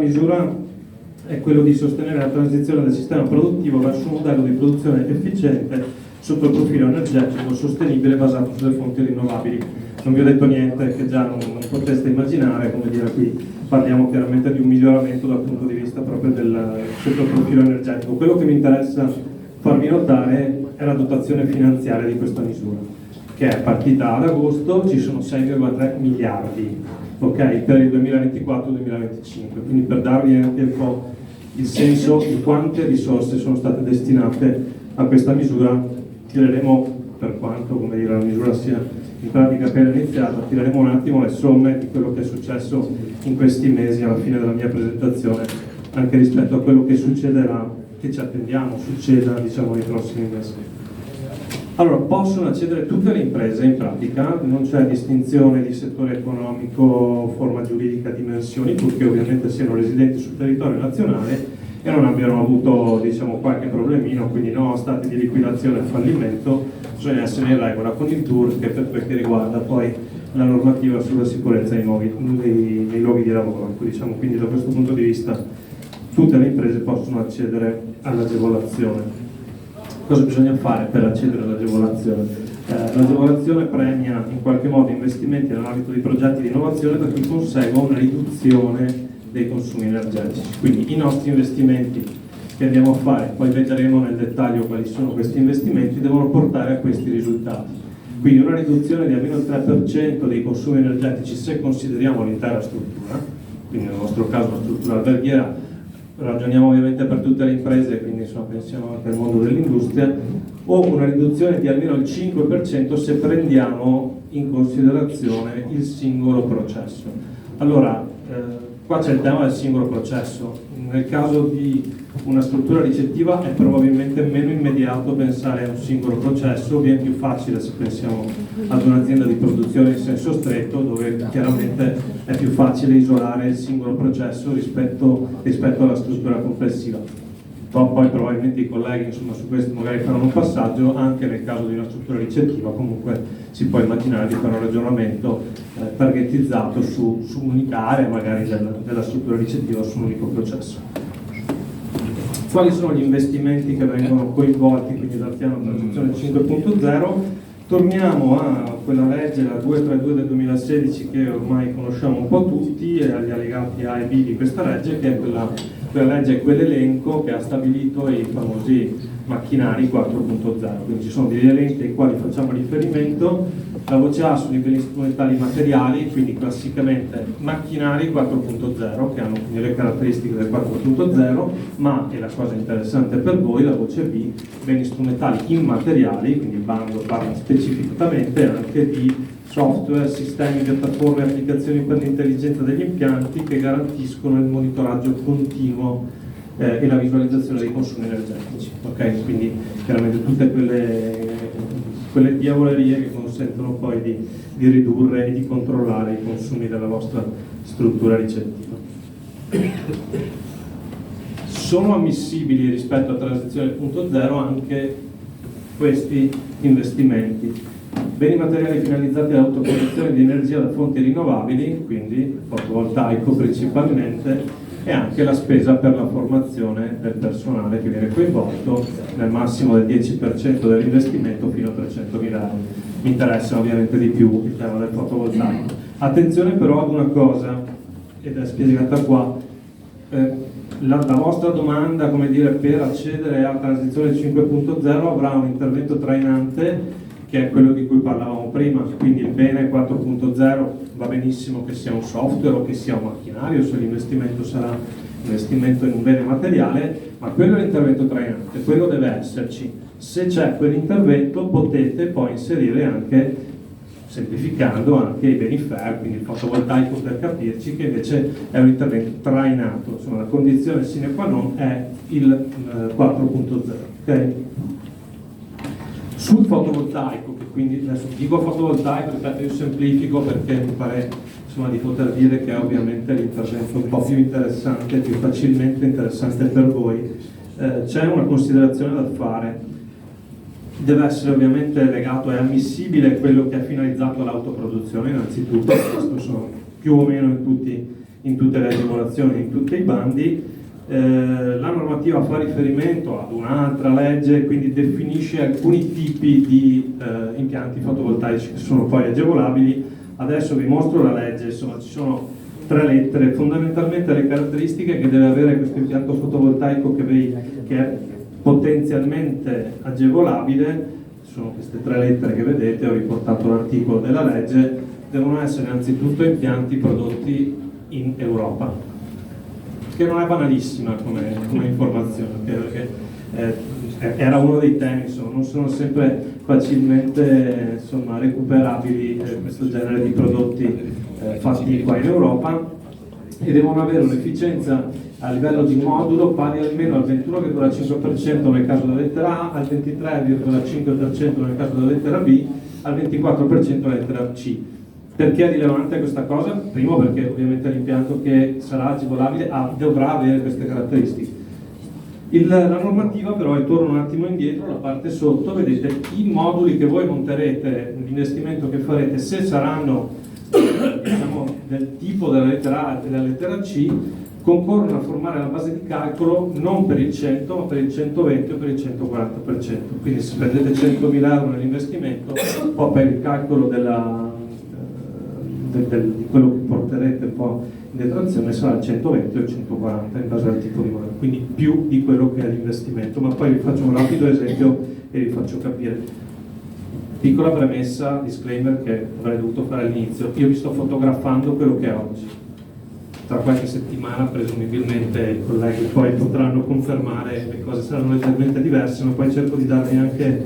misura è quello di sostenere la transizione del sistema produttivo verso un modello di produzione efficiente sotto il profilo energetico sostenibile basato sulle fonti rinnovabili. Non vi ho detto niente che già non poteste immaginare, come dire, qui parliamo chiaramente di un miglioramento dal punto di vista proprio sotto il profilo energetico. Quello che mi interessa farvi notare è la dotazione finanziaria di questa misura, che è partita ad agosto, ci sono 6,3 miliardi, ok, per il 2024-2025, quindi per darvi anche un po' il senso di quante risorse sono state destinate a questa misura. Tireremo, per quanto come dire, la misura sia in pratica appena iniziata, tireremo un attimo le somme di quello che è successo in questi mesi alla fine della mia presentazione, anche rispetto a quello che succederà, che ci attendiamo succeda, diciamo, nei prossimi mesi. Allora, possono accedere tutte le imprese in pratica, non c'è distinzione di settore economico, forma giuridica, dimensioni, purché ovviamente siano residenti sul territorio nazionale e non abbiano avuto, diciamo, qualche problemino, quindi no stati di liquidazione e fallimento. Bisogna essere in regola con il TURC per quel che riguarda poi la normativa sulla sicurezza nei luoghi di lavoro. Diciamo, quindi da questo punto di vista tutte le imprese possono accedere all'agevolazione. Cosa bisogna fare per accedere all'agevolazione? L'agevolazione premia in qualche modo investimenti nell'ambito di progetti di innovazione da cui consegua una riduzione dei consumi energetici. Quindi i nostri investimenti che andiamo a fare, poi vedremo nel dettaglio quali sono questi investimenti, devono portare a questi risultati. Quindi una riduzione di almeno il 3% dei consumi energetici se consideriamo l'intera struttura, quindi nel nostro caso la struttura alberghiera, ragioniamo ovviamente per tutte le imprese, quindi insomma, pensiamo anche al mondo dell'industria, o una riduzione di almeno il 5% se prendiamo in considerazione il singolo processo. Allora, qua c'è il tema del singolo processo. Nel caso di una struttura ricettiva è probabilmente meno immediato pensare a un singolo processo, ben più facile se pensiamo ad un'azienda di produzione in senso stretto, dove chiaramente è più facile isolare il singolo processo rispetto alla struttura complessiva. Poi probabilmente i colleghi, insomma, su questo magari faranno un passaggio. Anche nel caso di una struttura ricettiva comunque si può immaginare di fare un ragionamento targetizzato su un'unica area magari della struttura ricettiva, su un unico processo. Quali sono gli investimenti che vengono coinvolti quindi dal piano transizione 5.0? Torniamo a quella legge, la 232 del 2016, che ormai conosciamo un po' tutti, e agli allegati A e B di questa legge, che è quella legge, quell'elenco che ha stabilito i famosi macchinari 4.0. Quindi ci sono degli elenchi ai quali facciamo riferimento. La voce A sono i beni strumentali materiali, quindi classicamente macchinari 4.0, che hanno quindi le caratteristiche del 4.0, ma, e la cosa interessante per voi, la voce B, beni strumentali immateriali, quindi il bando parla specificatamente anche di software, sistemi, piattaforme e applicazioni per l'intelligenza degli impianti che garantiscono il monitoraggio continuo e la visualizzazione dei consumi energetici. Okay? Quindi chiaramente tutte quelle diavolerie che consentono poi di ridurre e di controllare i consumi della vostra struttura ricettiva. Sono ammissibili rispetto a transizione 0.0 anche questi investimenti. Beni materiali finalizzati all'autoproduzione di energia da fonti rinnovabili, quindi fotovoltaico principalmente, e anche la spesa per la formazione del personale che viene coinvolto nel massimo del 10% dell'investimento fino a 300.000 euro. Mi interessa ovviamente di più il tema del fotovoltaico. Attenzione però ad una cosa, ed è spiegata qua, la vostra domanda, come dire, per accedere alla transizione 5.0 avrà un intervento trainante, che è quello di cui parlavamo prima. Quindi il bene 4.0 va benissimo che sia un software o che sia un macchinario, se l'investimento sarà investimento in un bene materiale, ma quello è l'intervento trainante, quello deve esserci. Se c'è quell'intervento potete poi inserire anche, semplificando, anche i beni fair, quindi il fotovoltaico per capirci, che invece è un intervento trainato. Insomma, la condizione sine qua non è il 4.0. Okay? Sul fotovoltaico, che quindi adesso dico fotovoltaico, ripeto, io semplifico perché mi pare, insomma, di poter dire che è ovviamente l'intervento un po' più interessante, più facilmente interessante per voi. C'è una considerazione da fare. Deve essere ovviamente legato, è ammissibile quello che è finalizzato all'autoproduzione innanzitutto, questo sono più o meno in in tutte le agevolazioni, in tutti i bandi. La normativa fa riferimento ad un'altra legge, quindi definisce alcuni tipi di impianti fotovoltaici che sono poi agevolabili. Adesso vi mostro la legge, insomma ci sono 3 lettere, fondamentalmente le caratteristiche che deve avere questo impianto fotovoltaico che è potenzialmente agevolabile, sono queste 3 lettere che vedete, ho riportato l'articolo della legge, devono essere innanzitutto impianti prodotti in Europa, che non è banalissima come informazione, perché era uno dei temi, insomma, non sono sempre facilmente recuperabili questo genere di prodotti fatti qua in Europa, e devono avere un'efficienza a livello di modulo pari almeno al 21,5% nel caso della lettera A, al 23,5% nel caso della lettera B, al 24% nella lettera C. Perché è rilevante questa cosa? Primo, perché ovviamente l'impianto che sarà agevolabile dovrà avere queste caratteristiche. La normativa però, e torno un attimo indietro, la parte sotto, vedete i moduli che voi monterete, l'investimento che farete, se saranno diciamo, del tipo della lettera A e della lettera C, concorrono a formare la base di calcolo non per il 100 ma per il 120 o per il 140%. Quindi se spendete 100.000 euro nell'investimento, poi per il calcolo di quello che porterete un po' in detrazione sarà il 120 o il 140 in base al tipo di modello, quindi più di quello che è l'investimento. Ma poi vi faccio un rapido esempio e vi faccio capire. Piccola premessa, disclaimer che avrei dovuto fare all'inizio: io vi sto fotografando quello che è oggi. Tra qualche settimana presumibilmente i colleghi poi potranno confermare, le cose saranno leggermente diverse, ma poi cerco di darvi anche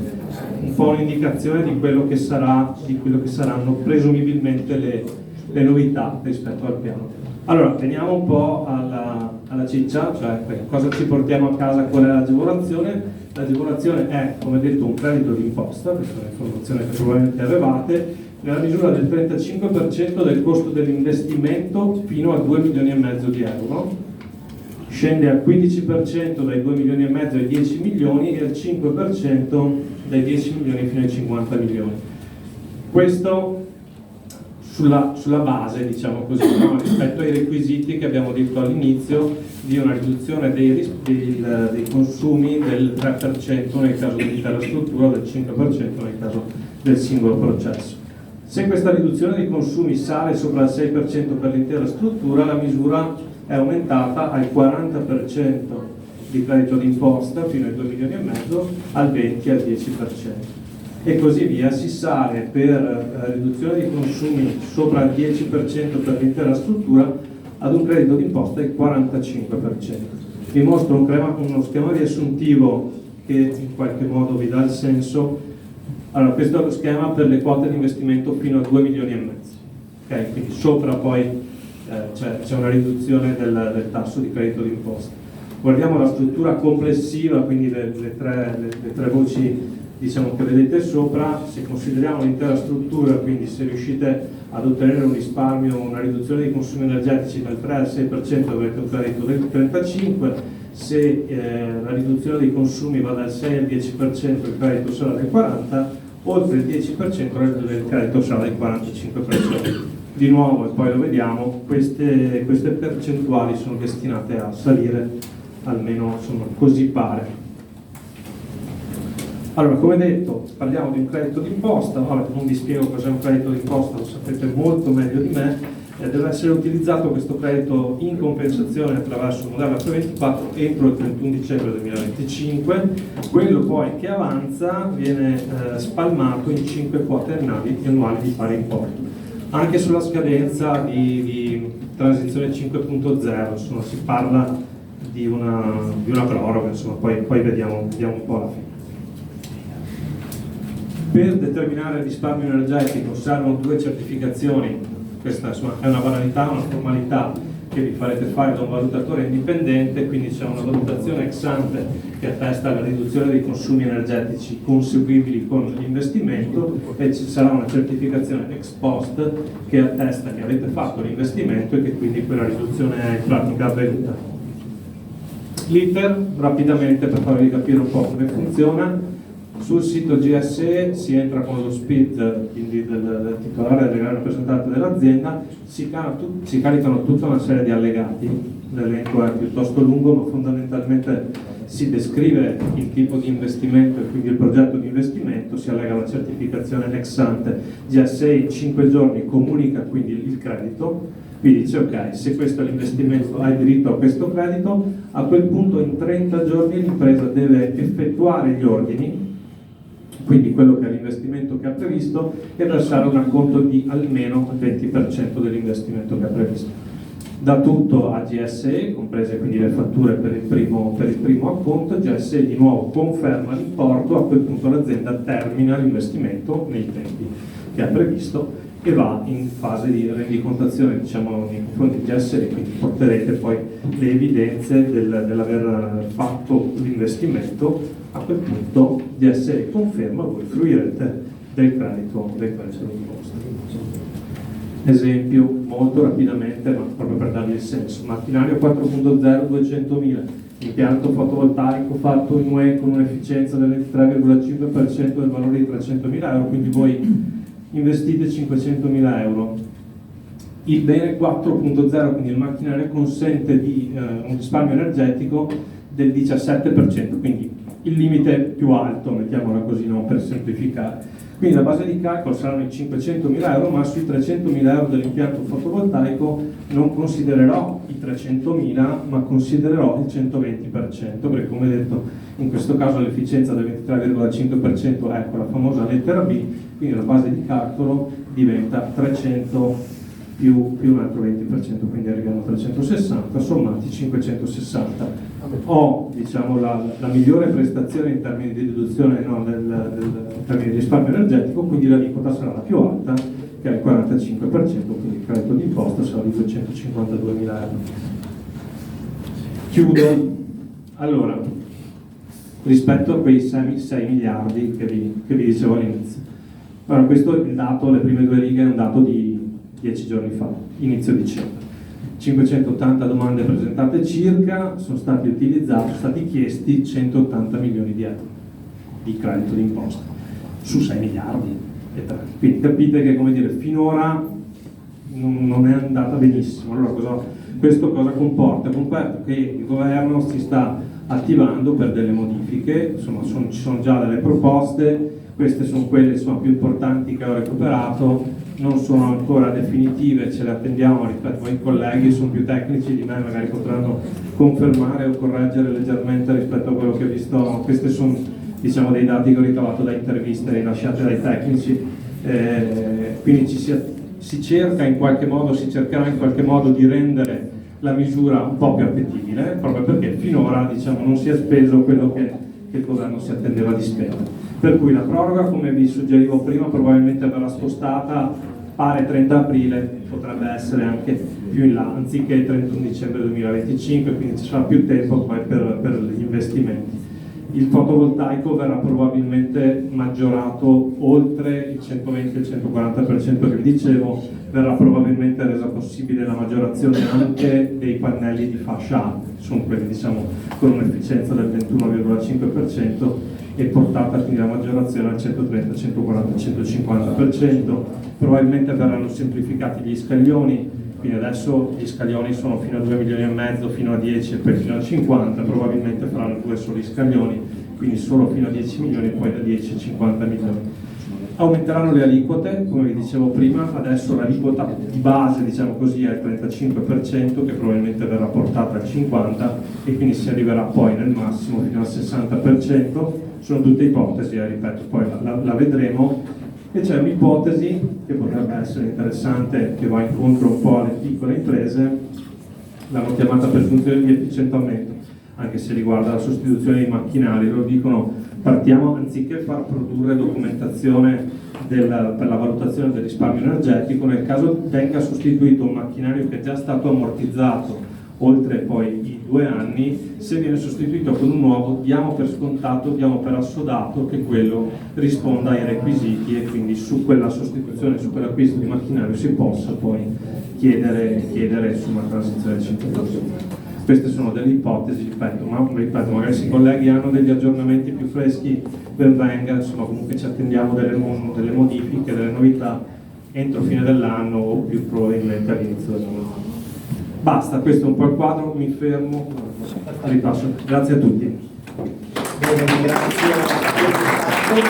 un po' un'indicazione di quello che sarà, di quello che saranno presumibilmente le novità rispetto al piano. Allora, veniamo un po' alla ciccia, cioè cosa ci portiamo a casa, qual è l'agevolazione. L'agevolazione è, come detto, un credito d'imposta, questa è un'informazione che probabilmente avevate, nella misura del 35% del costo dell'investimento fino a 2,5 milioni di euro, scende al 15% dai 2,5 milioni ai 10 milioni e al 5% dai 10 milioni fino ai 50 milioni. Questo sulla base, diciamo così, no? Rispetto ai requisiti che abbiamo detto all'inizio di una riduzione dei consumi del 3% nel caso dell'intera struttura o del 5% nel caso del singolo processo. Se questa riduzione dei consumi sale sopra il 6% per l'intera struttura, la misura è aumentata al 40% di credito d'imposta fino ai 2,5 milioni, al 20% e al 10%. E così via, si sale per riduzione dei consumi sopra il 10% per l'intera struttura ad un credito d'imposta del 45%. Vi mostro uno schema riassuntivo che in qualche modo vi dà il senso. Allora, questo è lo schema per le quote di investimento fino a 2,5 milioni. Okay? Quindi sopra poi c'è una riduzione del tasso di credito d'imposta. Guardiamo la struttura complessiva, quindi le tre voci diciamo che vedete sopra. Se consideriamo l'intera struttura, quindi se riuscite ad ottenere un risparmio, una riduzione dei consumi energetici dal 3 al 6%, avrete un credito del 35%, se la riduzione dei consumi va dal 6 al 10%, il credito sarà del 40%, oltre il 10% il credito sarà del 45%. Di nuovo, e poi lo vediamo, queste percentuali sono destinate a salire, almeno insomma, così pare. Allora, come detto, parliamo di un credito d'imposta. Vabbè, non vi spiego cos'è un credito d'imposta, lo sapete molto meglio di me. Deve essere utilizzato questo credito in compensazione attraverso il modello F24 entro il 31 dicembre 2025. Quello poi che avanza viene spalmato in 5 quote annuali di pari importo. Anche sulla scadenza di transizione 5.0, insomma, si parla di una proroga, insomma, poi vediamo un po' alla fine. Per determinare il risparmio energetico servono 2 certificazioni. Questa insomma, è una banalità, una formalità che vi farete fare da un valutatore indipendente, quindi c'è una valutazione ex ante che attesta la riduzione dei consumi energetici conseguibili con l'investimento, e ci sarà una certificazione ex post che attesta che avete fatto l'investimento e che quindi quella riduzione è in pratica avvenuta. L'iter, rapidamente per farvi capire un po' come funziona. Sul sito GSE si entra con lo SPID, quindi del titolare, del grande rappresentante dell'azienda, si caricano tutta una serie di allegati, l'elenco è piuttosto lungo, ma fondamentalmente si descrive il tipo di investimento e quindi il progetto di investimento, si allega la certificazione ex ante, GSE in 5 giorni comunica quindi il credito, quindi dice ok, se questo è l'investimento hai diritto a questo credito, a quel punto in 30 giorni l'impresa deve effettuare gli ordini, quindi quello che è l'investimento che ha previsto, e versare un acconto di almeno il 20% dell'investimento che ha previsto. Da tutto a GSE, comprese quindi le fatture per il primo acconto, GSE di nuovo conferma l'importo, a quel punto l'azienda termina l'investimento nei tempi che ha previsto e va in fase di rendicontazione, diciamo, nei confronti di GSE, quindi porterete poi le evidenze dell'aver fatto l'investimento. A quel punto GSE conferma, voi fruirete del credito d'imposta. Esempio, molto rapidamente, ma proprio per darvi il senso: macchinario 4.0 200.000, impianto fotovoltaico fatto in UE con un'efficienza del 23,5% del valore di 300.000 euro, quindi voi investite 500.000 euro. Il bene 4.0, quindi il macchinario, consente un risparmio energetico del 17%, quindi il limite più alto, mettiamola così, non per semplificare. Quindi la base di calcolo saranno i 500.000 euro, ma sui 300.000 euro dell'impianto fotovoltaico non considererò i 300.000, ma considererò il 120%, perché come detto in questo caso l'efficienza del 23,5% è quella famosa lettera B, quindi la base di calcolo diventa 300 più un altro 20%, quindi arriviamo a 360, sommati 560. Ho, diciamo, la migliore prestazione in termini di deduzione, in termini di risparmio energetico, quindi l'aliquota sarà la più alta, che è il 45%, quindi il credito d'imposta sarà di 252.000 euro. Chiudo. Allora, rispetto a quei 6 miliardi che vi dicevo all'inizio. Allora, questo è il dato, le prime due righe, è un dato di 10 giorni fa, inizio dicembre. 580 domande presentate circa, sono stati chiesti 180 milioni di euro di credito d'imposta su 6 miliardi e 3. Quindi capite che, come dire, finora non è andata benissimo. Allora questo cosa comporta? Comporta che il governo si sta attivando per delle modifiche, insomma ci sono già delle proposte, queste sono quelle, insomma, più importanti che ho recuperato, non sono ancora definitive, ce le attendiamo, rispetto ai colleghi, sono più tecnici di me, magari potranno confermare o correggere leggermente rispetto a quello che ho visto. Questi sono, diciamo, dei dati che ho ritrovato da interviste rilasciate dai tecnici, quindi si cercherà in qualche modo di rendere la misura un po' più appetibile, proprio perché finora, diciamo, non si è speso quello che il governo si attendeva di spendere. Per cui la proroga, come vi suggerivo prima, probabilmente verrà spostata, pare 30 aprile, potrebbe essere anche più in là, anziché 31 dicembre 2025, quindi ci sarà più tempo poi per gli investimenti. Il fotovoltaico verrà probabilmente maggiorato oltre il 120 e il 140% che vi dicevo, verrà probabilmente resa possibile la maggiorazione anche dei pannelli di fascia A, sono quelli, diciamo, con un'efficienza del 21,5%, e portata quindi la maggiorazione al 130, 140, 150%. Probabilmente verranno semplificati gli scaglioni, quindi adesso gli scaglioni sono fino a 2,5 milioni, fino a 10 e poi fino a 50, probabilmente faranno 2 soli scaglioni, quindi solo fino a 10 milioni e poi da 10 a 50 milioni. Aumenteranno le aliquote, come vi dicevo prima, adesso l'aliquota di base, diciamo così, è il 35%, che probabilmente verrà portata al 50% e quindi si arriverà poi nel massimo fino al 60%. Sono tutte ipotesi, ripeto, poi la vedremo. E c'è un'ipotesi che potrebbe essere interessante, che va incontro un po' alle piccole imprese, l'hanno chiamata presunzione di efficientamento, anche se riguarda la sostituzione dei macchinari. Loro dicono: partiamo, anziché far produrre documentazione per la valutazione del risparmio energetico, nel caso venga sostituito un macchinario che è già stato ammortizzato oltre poi i 2 anni, se viene sostituito con un nuovo, diamo per scontato, diamo per assodato che quello risponda ai requisiti, e quindi su quella sostituzione, su quell'acquisto di macchinario si possa poi chiedere su una transizione 5%. Queste sono delle ipotesi, ripeto, magari se i colleghi hanno degli aggiornamenti più freschi ben venga, insomma comunque ci attendiamo delle modifiche, delle novità entro fine dell'anno o più probabilmente all'inizio dell'anno. Basta, questo è un po' il quadro, mi fermo, ripasso. Grazie a tutti. Bene, grazie per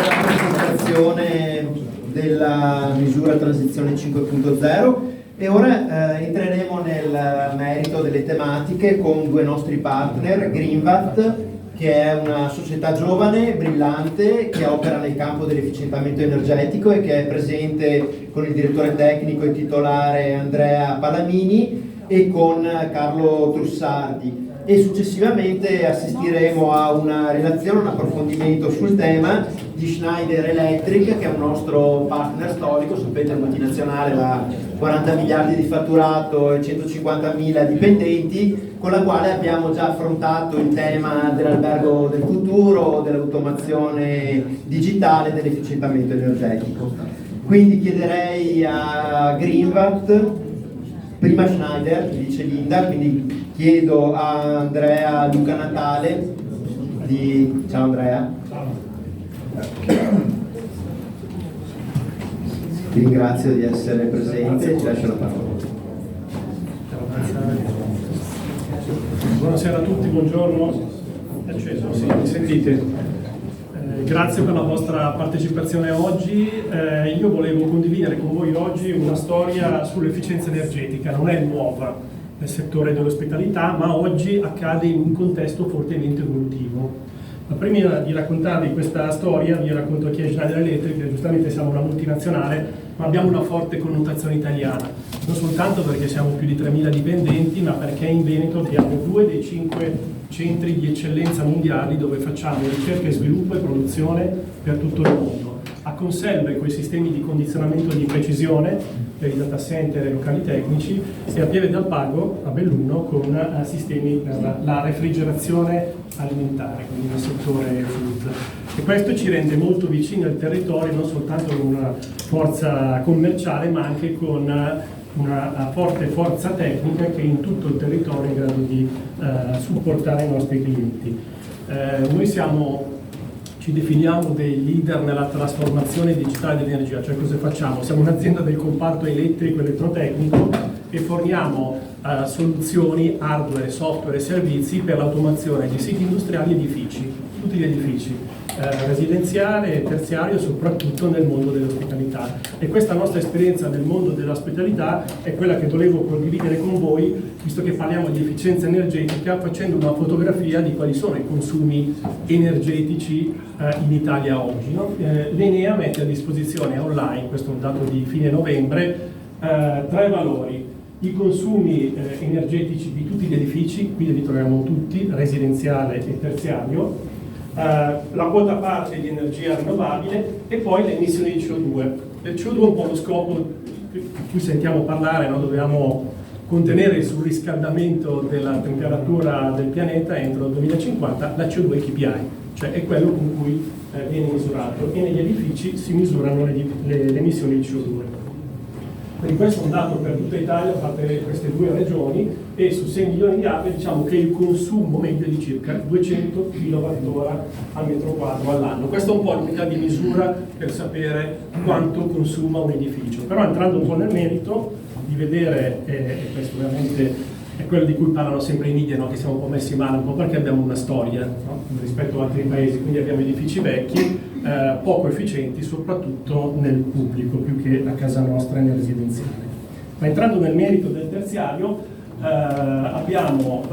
la presentazione della misura transizione 5.0 e ora entreremo nel merito delle tematiche con due nostri partner, Greenvat, che è una società giovane, brillante, che opera nel campo dell'efficientamento energetico e che è presente con il direttore tecnico e titolare Andrea Palamini e con Carlo Trussardi. E successivamente assistiremo a una relazione, un approfondimento sul tema di Schneider Electric, che è un nostro partner storico, sapete, multinazionale da 40 miliardi di fatturato e 150.000 dipendenti, con la quale abbiamo già affrontato il tema dell'albergo del futuro, dell'automazione digitale, dell'efficientamento energetico. Quindi chiederei a Greenvat, prima Schneider, dice Linda, quindi chiedo a Andrea Luca Natale di... Ciao Andrea. Ti ringrazio di essere presente e ci lascio la parola. Buonasera a tutti, buongiorno. È acceso, sì, mi sentite? Grazie per la vostra partecipazione oggi. Io volevo condividere con voi oggi una storia sull'efficienza energetica. Non è nuova nel settore dell'ospitalità, ma oggi accade in un contesto fortemente evolutivo. Ma prima di raccontarvi questa storia, vi racconto chi è Schneider Electric. Giustamente siamo una multinazionale, ma abbiamo una forte connotazione italiana, non soltanto perché siamo più di 3.000 dipendenti, ma perché in Veneto abbiamo 2 dei 5 centri di eccellenza mondiali dove facciamo ricerca e sviluppo e produzione per tutto il mondo. A Conselve con i sistemi di condizionamento di precisione per i data center e i locali tecnici, e a Pieve del Pago, a Belluno, con sistemi per la refrigerazione alimentare, quindi nel settore food. E questo ci rende molto vicini al territorio, non soltanto con una forza commerciale, ma anche con una forte forza tecnica che in tutto il territorio è in grado di supportare i nostri clienti. Noi ci definiamo dei leader nella trasformazione digitale dell'energia, cioè cosa facciamo? Siamo un'azienda del comparto elettrico e elettrotecnico e forniamo soluzioni, hardware, software e servizi per l'automazione di siti industriali e edifici, tutti gli edifici, residenziale e terziario, soprattutto nel mondo dell'ospitalità. E questa nostra esperienza nel mondo dell'ospitalità è quella che volevo condividere con voi, visto che parliamo di efficienza energetica, facendo una fotografia di quali sono i consumi energetici in Italia oggi. No? L'Enea mette a disposizione online, questo è un dato di fine novembre, 3 valori: i consumi energetici di tutti gli edifici, qui li troviamo tutti, residenziale e terziario, la quota parte di energia rinnovabile e poi le emissioni di CO2. Il CO2 è un po' lo scopo di cui sentiamo parlare, no? Dobbiamo contenere il surriscaldamento della temperatura del pianeta entro il 2050, la CO2 KPI, cioè è quello con cui viene misurato, e negli edifici si misurano le emissioni di CO2. Quindi questo è un dato per tutta Italia, fatte queste 2 regioni, e su 6 milioni di abiti diciamo che il consumo medio è di circa 200 kWh al metro quadro all'anno. Questa è un po' l'unità di misura per sapere quanto consuma un edificio. Però entrando un po' nel merito, di vedere, e questo ovviamente è quello di cui parlano sempre i media, no? Che siamo un po' messi male, un po' perché abbiamo una storia, no? Rispetto ad altri paesi, quindi abbiamo edifici vecchi, poco efficienti, soprattutto nel pubblico, più che a casa nostra nel residenziale. Ma entrando nel merito del terziario, abbiamo,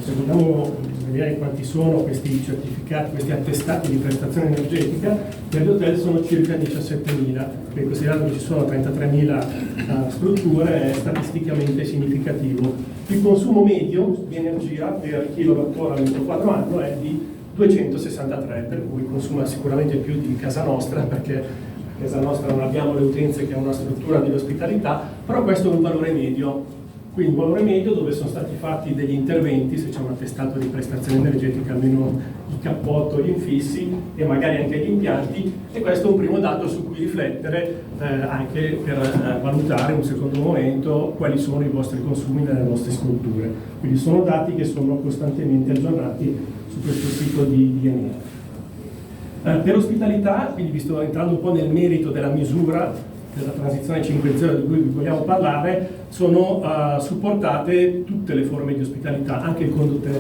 se vogliamo vedere quanti sono questi certificati, questi attestati di prestazione energetica, per gli hotel sono circa 17.000, quindi considerando che ci sono 33.000 strutture, è statisticamente significativo. Il consumo medio di energia per kilowattora al metro quadro anno è di 263, per cui consuma sicuramente più di casa nostra, perché a casa nostra non abbiamo le utenze che è una struttura di ospitalità, però questo è un valore medio. Quindi valore medio dove sono stati fatti degli interventi, se c'è un attestato di prestazione energetica, almeno il cappotto, gli infissi e magari anche gli impianti, e questo è un primo dato su cui riflettere anche per valutare in un secondo momento quali sono i vostri consumi nelle vostre strutture. Quindi sono dati che sono costantemente aggiornati su questo sito di Enea. Per ospitalità, quindi vi sto entrando un po' nel merito della misura della transizione 5.0 di cui vi vogliamo parlare, sono supportate tutte le forme di ospitalità, anche il condottiero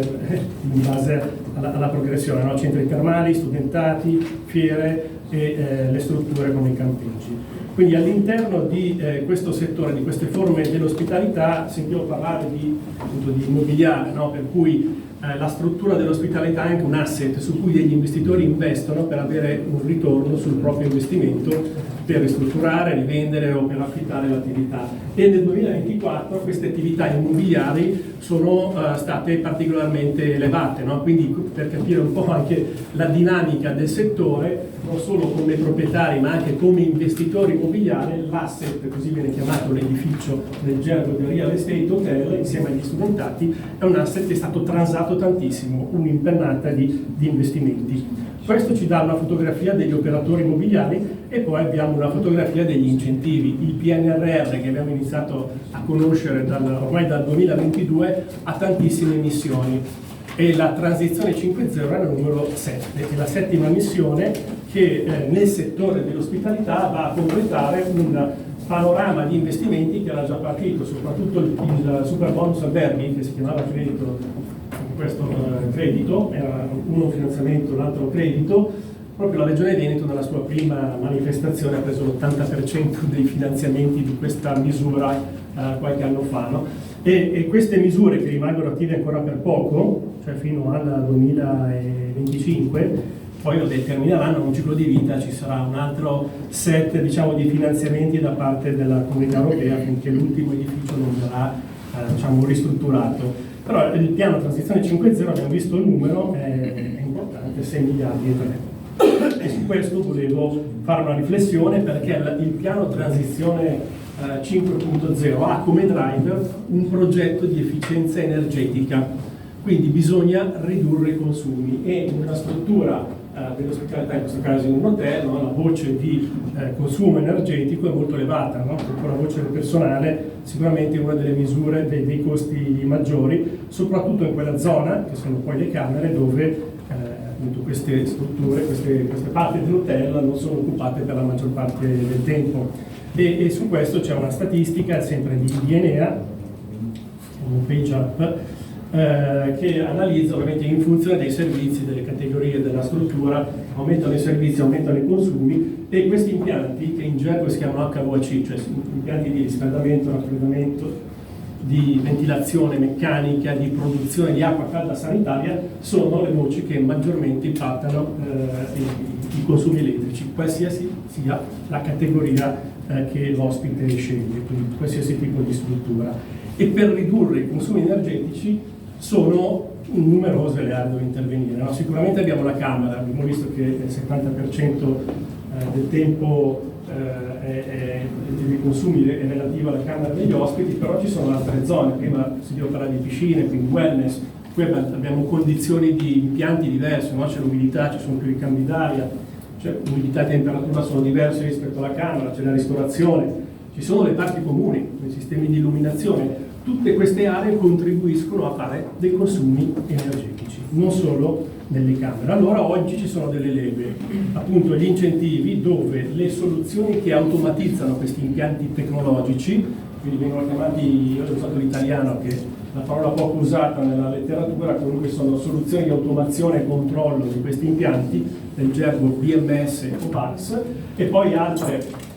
in base alla progressione, no? Centri termali, studentati, fiere e le strutture come i campeggi. Quindi all'interno di questo settore, di queste forme dell'ospitalità, sentivo parlare appunto di immobiliare, no? Per cui la struttura dell'ospitalità è anche un asset su cui degli investitori investono per avere un ritorno sul proprio investimento, per ristrutturare, rivendere o per affittare l'attività. E nel 2024 queste attività immobiliari sono state particolarmente elevate, no? Quindi per capire un po' anche la dinamica del settore, non solo come proprietari ma anche come investitori immobiliari, l'asset, così viene chiamato l'edificio nel gergo del real estate hotel, insieme agli studentati, è un asset che è stato transato tantissimo, un'impennata di investimenti. Questo ci dà una fotografia degli operatori immobiliari e poi abbiamo una fotografia degli incentivi. Il PNRR, che abbiamo iniziato a conoscere ormai dal 2022, ha tantissime missioni e la transizione 5.0 è il numero 7, è la settima missione che nel settore dell'ospitalità va a completare un panorama di investimenti che era già partito, soprattutto il super bonus alberghi, che si chiamava questo credito, era uno finanziamento, l'altro credito. Proprio la Regione Veneto nella sua prima manifestazione ha preso l'80% dei finanziamenti di questa misura qualche anno fa, no? E queste misure che rimangono attive ancora per poco, cioè fino al 2025, poi termineranno un ciclo di vita, ci sarà un altro set, diciamo, di finanziamenti da parte della Comunità Europea finché l'ultimo edificio non verrà diciamo, ristrutturato. Però il piano transizione 5.0, abbiamo visto il numero, è importante, 6 miliardi e 3. E su questo volevo fare una riflessione, perché il piano transizione 5.0 ha come driver un progetto di efficienza energetica, quindi bisogna ridurre i consumi, e in una struttura dell'ospitalità, in questo caso in un hotel, no, la voce di consumo energetico è molto elevata, no? Con la voce del personale sicuramente è una delle misure dei costi maggiori, soprattutto in quella zona, che sono poi le camere, dove appunto queste strutture, queste parti dell'hotel non sono occupate per la maggior parte del tempo. E su questo c'è una statistica, sempre di Enea, un page up, che analizza ovviamente in funzione dei servizi, delle categorie della struttura, aumentano i servizi, aumentano i consumi, e questi impianti, che in gergo si chiamano HVAC, cioè impianti di riscaldamento, raffreddamento, di ventilazione meccanica, di produzione di acqua calda sanitaria, sono le voci che maggiormente impattano i consumi elettrici, qualsiasi sia la categoria che l'ospite sceglie, quindi qualsiasi tipo di struttura. E per ridurre i consumi energetici sono numerose le aree dove intervenire, no? Sicuramente abbiamo la Camera, abbiamo visto che il 70% del tempo dei consumi è relativo alla Camera degli ospiti, però ci sono altre zone. Prima si deve parlare di piscine, quindi wellness, qui abbiamo condizioni di impianti diverse, no? C'è l'umidità, ci sono più ricambi d'aria, cioè umidità e temperatura sono diverse rispetto alla Camera, c'è la ristorazione, ci sono le parti comuni, i sistemi di illuminazione. Tutte queste aree contribuiscono a fare dei consumi energetici, non solo nelle camere. Allora oggi ci sono delle leve, appunto gli incentivi, dove le soluzioni che automatizzano questi impianti tecnologici, quindi vengono chiamati, io ho usato l'italiano che è una parola poco usata nella letteratura, comunque sono soluzioni di automazione e controllo di questi impianti, nel gergo BMS o VAX, e poi altre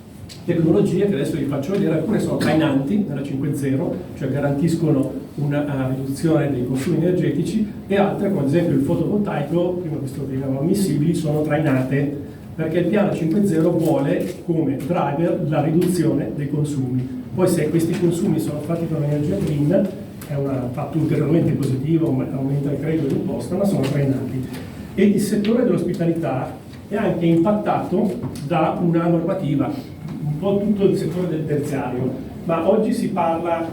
tecnologie che adesso vi faccio vedere. Alcune sono trainanti nella 5.0, cioè garantiscono una riduzione dei consumi energetici, e altre, come ad esempio il fotovoltaico, prima vi spiegavo ammissibili, sono trainate, perché il piano 5.0 vuole come driver la riduzione dei consumi. Poi se questi consumi sono fatti con energia green è un fatto ulteriormente positivo, aumenta il credito d'imposta, ma sono trainati. E il settore dell'ospitalità è anche impattato da una normativa, un po' tutto il settore del terziario, ma oggi si parla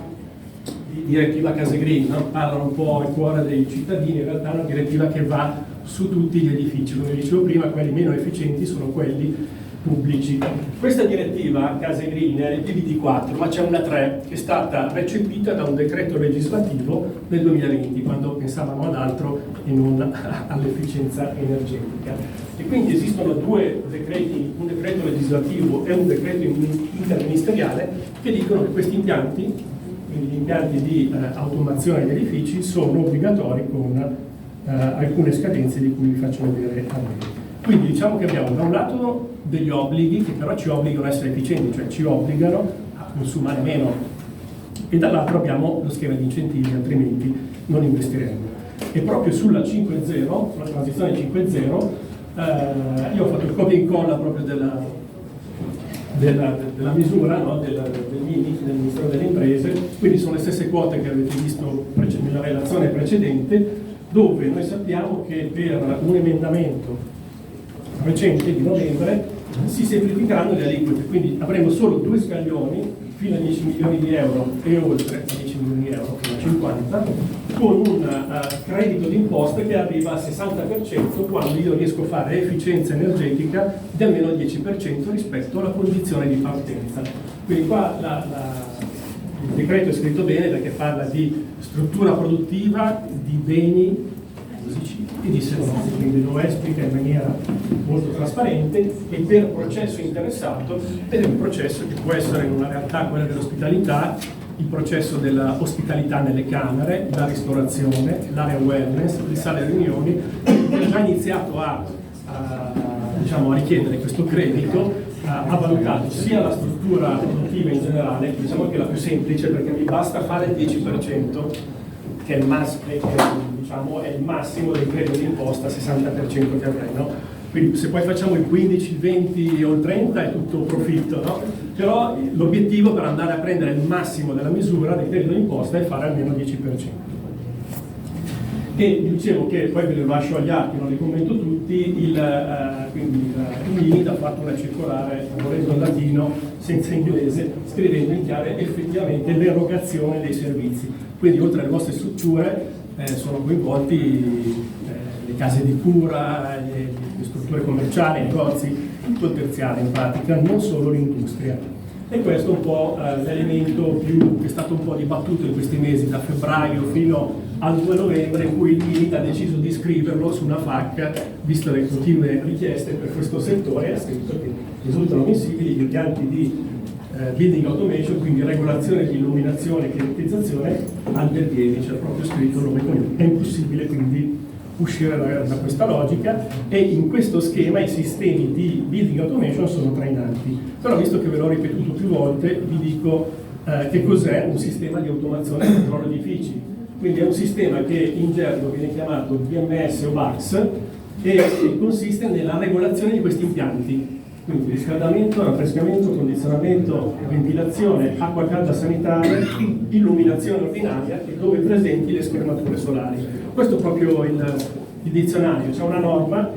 di direttiva Case Green, no? Parlano un po' il cuore dei cittadini, in realtà è una direttiva che va su tutti gli edifici. Come dicevo prima, quelli meno efficienti sono quelli pubblici. Questa direttiva Case Green è l'PBD4, ma c'è una 3 che è stata recepita da un decreto legislativo del 2020, quando pensavano ad altro e non all'efficienza energetica. E quindi esistono due decreti, un decreto legislativo e un decreto interministeriale, che dicono che questi impianti, quindi gli impianti di automazione degli edifici, sono obbligatori con alcune scadenze di cui vi faccio vedere a breve. Quindi diciamo che abbiamo da un lato degli obblighi che però ci obbligano a essere efficienti, cioè ci obbligano a consumare meno, e dall'altro abbiamo lo schema di incentivi, altrimenti non investiremmo. E proprio sulla 5.0, sulla transizione 5.0, io ho fatto il copia e incolla proprio della misura, no? del MIMIT, del Ministero delle Imprese, quindi sono le stesse quote che avete visto nella relazione precedente, dove noi sappiamo che per un emendamento recente di novembre si semplificheranno le aliquote, quindi avremo solo due scaglioni fino a 10 milioni di euro e oltre a 10 milioni di euro fino a 50, con un credito d'imposta che arriva al 60% quando io riesco a fare efficienza energetica di almeno il 10% rispetto alla condizione di partenza. Quindi qua il decreto è scritto bene perché parla di struttura produttiva, di beni e di servizi, quindi lo esplica in maniera molto trasparente, e per processo interessato, ed è un processo che può essere in una realtà quella dell'ospitalità, il processo dell'ospitalità nelle camere, la ristorazione, l'area wellness, le sale riunioni, che ha già iniziato a richiedere questo credito, ha valutato sia la struttura produttiva in generale, diciamo che è la più semplice perché mi basta fare il 10%, che è il massimo del credito d'imposta, 60% che avrei, no? Quindi se poi facciamo il 15, il 20 o il 30 è tutto profitto, no? Però l'obiettivo per andare a prendere il massimo della misura del credito d'imposta è fare almeno il 10%. E dicevo che poi ve lo lascio agli atti, non li commento tutti, quindi il MIMIT ha fatto una circolare, volendo in latino, senza inglese, scrivendo in chiaro effettivamente l'erogazione dei servizi. Quindi oltre alle vostre strutture sono coinvolti le case di cura, le strutture commerciali, i negozi, tutto il terziario in pratica, non solo l'industria. E questo è un po' l'elemento che è stato un po' dibattuto in questi mesi, da febbraio fino al 2 novembre, in cui il MIMIT ha deciso di scriverlo su una FAQ, visto le continue richieste per questo settore, ha scritto che risultano ammissibili gli impianti di building automation, quindi regolazione di illuminazione e climatizzazione alberghieri, c'è proprio scritto il nome e cognome. È impossibile quindi uscire da questa logica, e in questo schema i sistemi di building automation sono trainanti. Però, visto che ve l'ho ripetuto più volte, vi dico che cos'è un sistema di automazione e controllo edifici. Quindi è un sistema che in gergo viene chiamato BMS o BACS e consiste nella regolazione di questi impianti. Quindi riscaldamento, raffrescamento, condizionamento, ventilazione, acqua calda sanitaria, illuminazione ordinaria e dove presenti le schermature solari. Questo è proprio il dizionario. C'è una norma,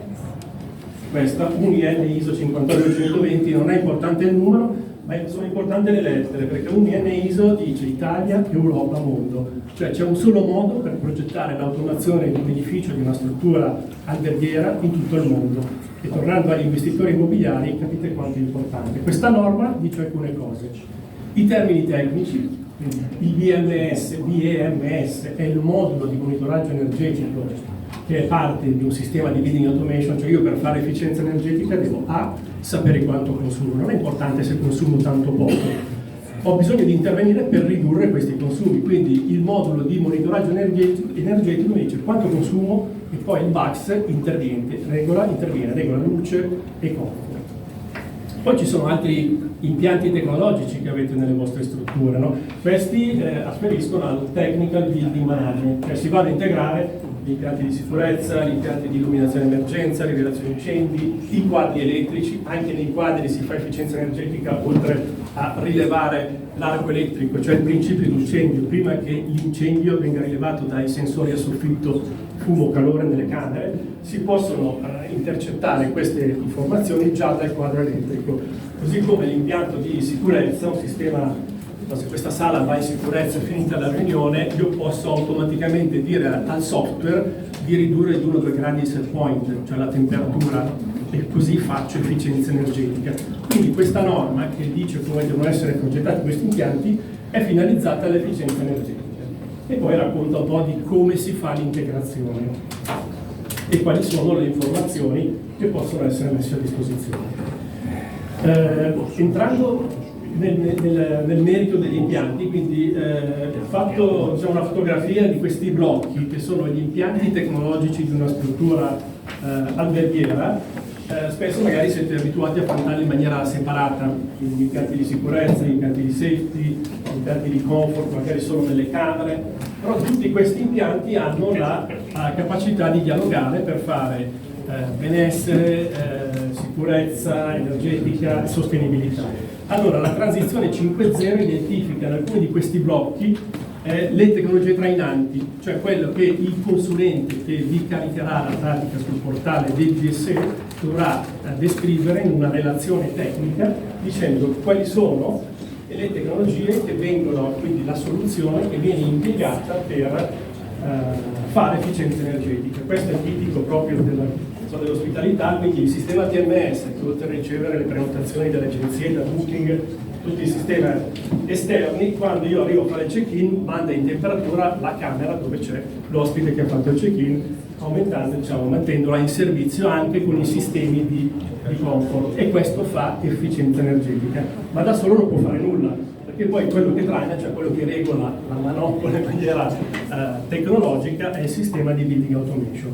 questa, UNIN ISO 52220, non è importante il numero, ma sono importanti le lettere, perché UNIN ISO dice Italia, Europa, mondo. Cioè c'è un solo modo per progettare l'automazione di un edificio, di una struttura alberghiera in tutto il mondo. E tornando agli investitori immobiliari, capite quanto è importante. Questa norma dice alcune cose. I termini tecnici, il BMS è il modulo di monitoraggio energetico che è parte di un sistema di building automation, cioè io per fare efficienza energetica devo sapere quanto consumo, non è importante se consumo tanto o poco, ho bisogno di intervenire per ridurre questi consumi, quindi il modulo di monitoraggio energetico mi dice quanto consumo e poi il BACS interviene, regola luce e comfort. Poi ci sono altri impianti tecnologici che avete nelle vostre strutture, no? Questi afferiscono al technical building management, cioè si vanno a integrare gli impianti di sicurezza, gli impianti di illuminazione emergenza, rilevazione incendi, i quadri elettrici. Anche nei quadri si fa efficienza energetica, oltre a rilevare l'arco elettrico, cioè il principio di incendio, prima che l'incendio venga rilevato dai sensori a soffitto, fumo, calore nelle camere, si possono intercettare queste informazioni già dal quadro elettrico, così come l'impianto di sicurezza, un sistema se questa sala va in sicurezza e finita la riunione, io posso automaticamente dire al software di ridurre di 1 o 2 gradi il set point, cioè la temperatura, e così faccio efficienza energetica. Quindi questa norma che dice come devono essere progettati questi impianti è finalizzata all'efficienza energetica. E poi racconta un po' di come si fa l'integrazione e quali sono le informazioni che possono essere messe a disposizione. Entrando nel merito degli impianti, quindi ho fatto una fotografia di questi blocchi che sono gli impianti tecnologici di una struttura alberghiera. Spesso magari siete abituati a affrontarli in maniera separata, quindi gli impianti di sicurezza, gli impianti di safety, gli impianti di comfort, magari solo nelle camere, però tutti questi impianti hanno la capacità di dialogare per fare benessere, sicurezza energetica e sostenibilità. Allora, la transizione 5.0 identifica in alcuni di questi blocchi le tecnologie trainanti, cioè quello che il consulente che vi caricherà la pratica sul portale del GSE dovrà descrivere in una relazione tecnica dicendo quali sono le tecnologie che vengono, quindi la soluzione che viene impiegata per fare efficienza energetica. Questo è tipico proprio dell'ospitalità, quindi il sistema TMS che oltre a ricevere le prenotazioni delle agenzie da Booking, tutti i sistemi esterni, quando io arrivo a fare il check-in manda in temperatura la camera dove c'è l'ospite che ha fatto il check-in, aumentando, mantenendola in servizio anche con i sistemi di comfort, e questo fa efficienza energetica, ma da solo non può fare nulla, perché poi quello che traina, cioè quello che regola la manopola in maniera tecnologica, è il sistema di building automation.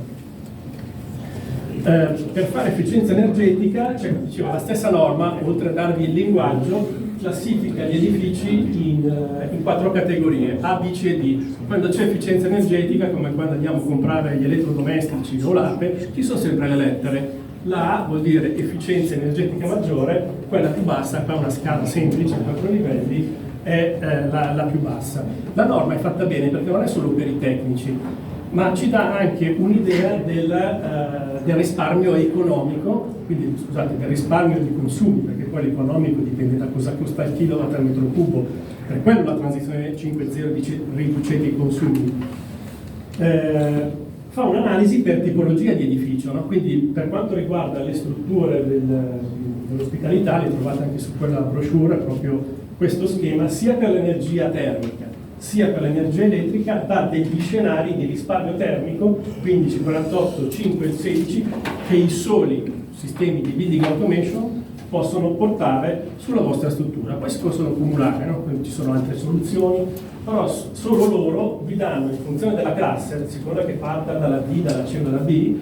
Per fare efficienza energetica, diceva la stessa norma, oltre a darvi il linguaggio, classifica gli edifici in 4 categorie, A, B, C e D. Quando c'è efficienza energetica, come quando andiamo a comprare gli elettrodomestici o l'ape, ci sono sempre le lettere. La A vuol dire efficienza energetica maggiore, quella più bassa, qua una scala semplice, 4 livelli, è la più bassa. La norma è fatta bene perché non è solo per i tecnici, ma ci dà anche un'idea del risparmio economico, quindi scusate, del risparmio di consumi, perché poi l'economico dipende da cosa costa il kilowatt al metro cubo, per quello la transizione 5.0 dice riducete i consumi. Fa un'analisi per tipologia di edificio, no? Quindi per quanto riguarda le strutture dell'ospitalità, le trovate anche su quella brochure, proprio questo schema, sia per l'energia termica sia per l'energia elettrica, dà degli scenari di risparmio termico 15, 48, 5 e 16 che i soli sistemi di building automation possono portare sulla vostra struttura. Poi si possono cumulare, no? Quindi ci sono altre soluzioni, però solo loro vi danno, in funzione della classe, a seconda che parta dalla D, dalla C o dalla B,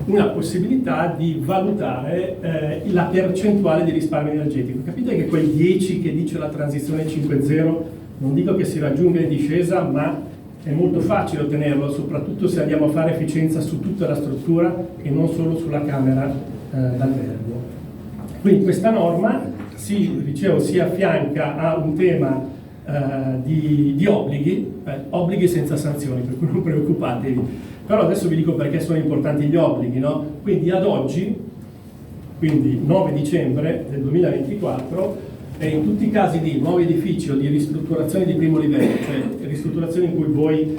una possibilità di valutare la percentuale di risparmio energetico. Capite che quel 10 che dice la transizione 5.0 non dico che si raggiunga in discesa, ma è molto facile ottenerlo, soprattutto se andiamo a fare efficienza su tutta la struttura e non solo sulla camera d'albergo. Quindi questa norma si affianca a un tema di obblighi senza sanzioni, per cui non preoccupatevi. Però adesso vi dico perché sono importanti gli obblighi, no? Quindi ad oggi, quindi 9 dicembre del 2024, e in tutti i casi di nuovi edifici o di ristrutturazione di primo livello, cioè ristrutturazioni in cui voi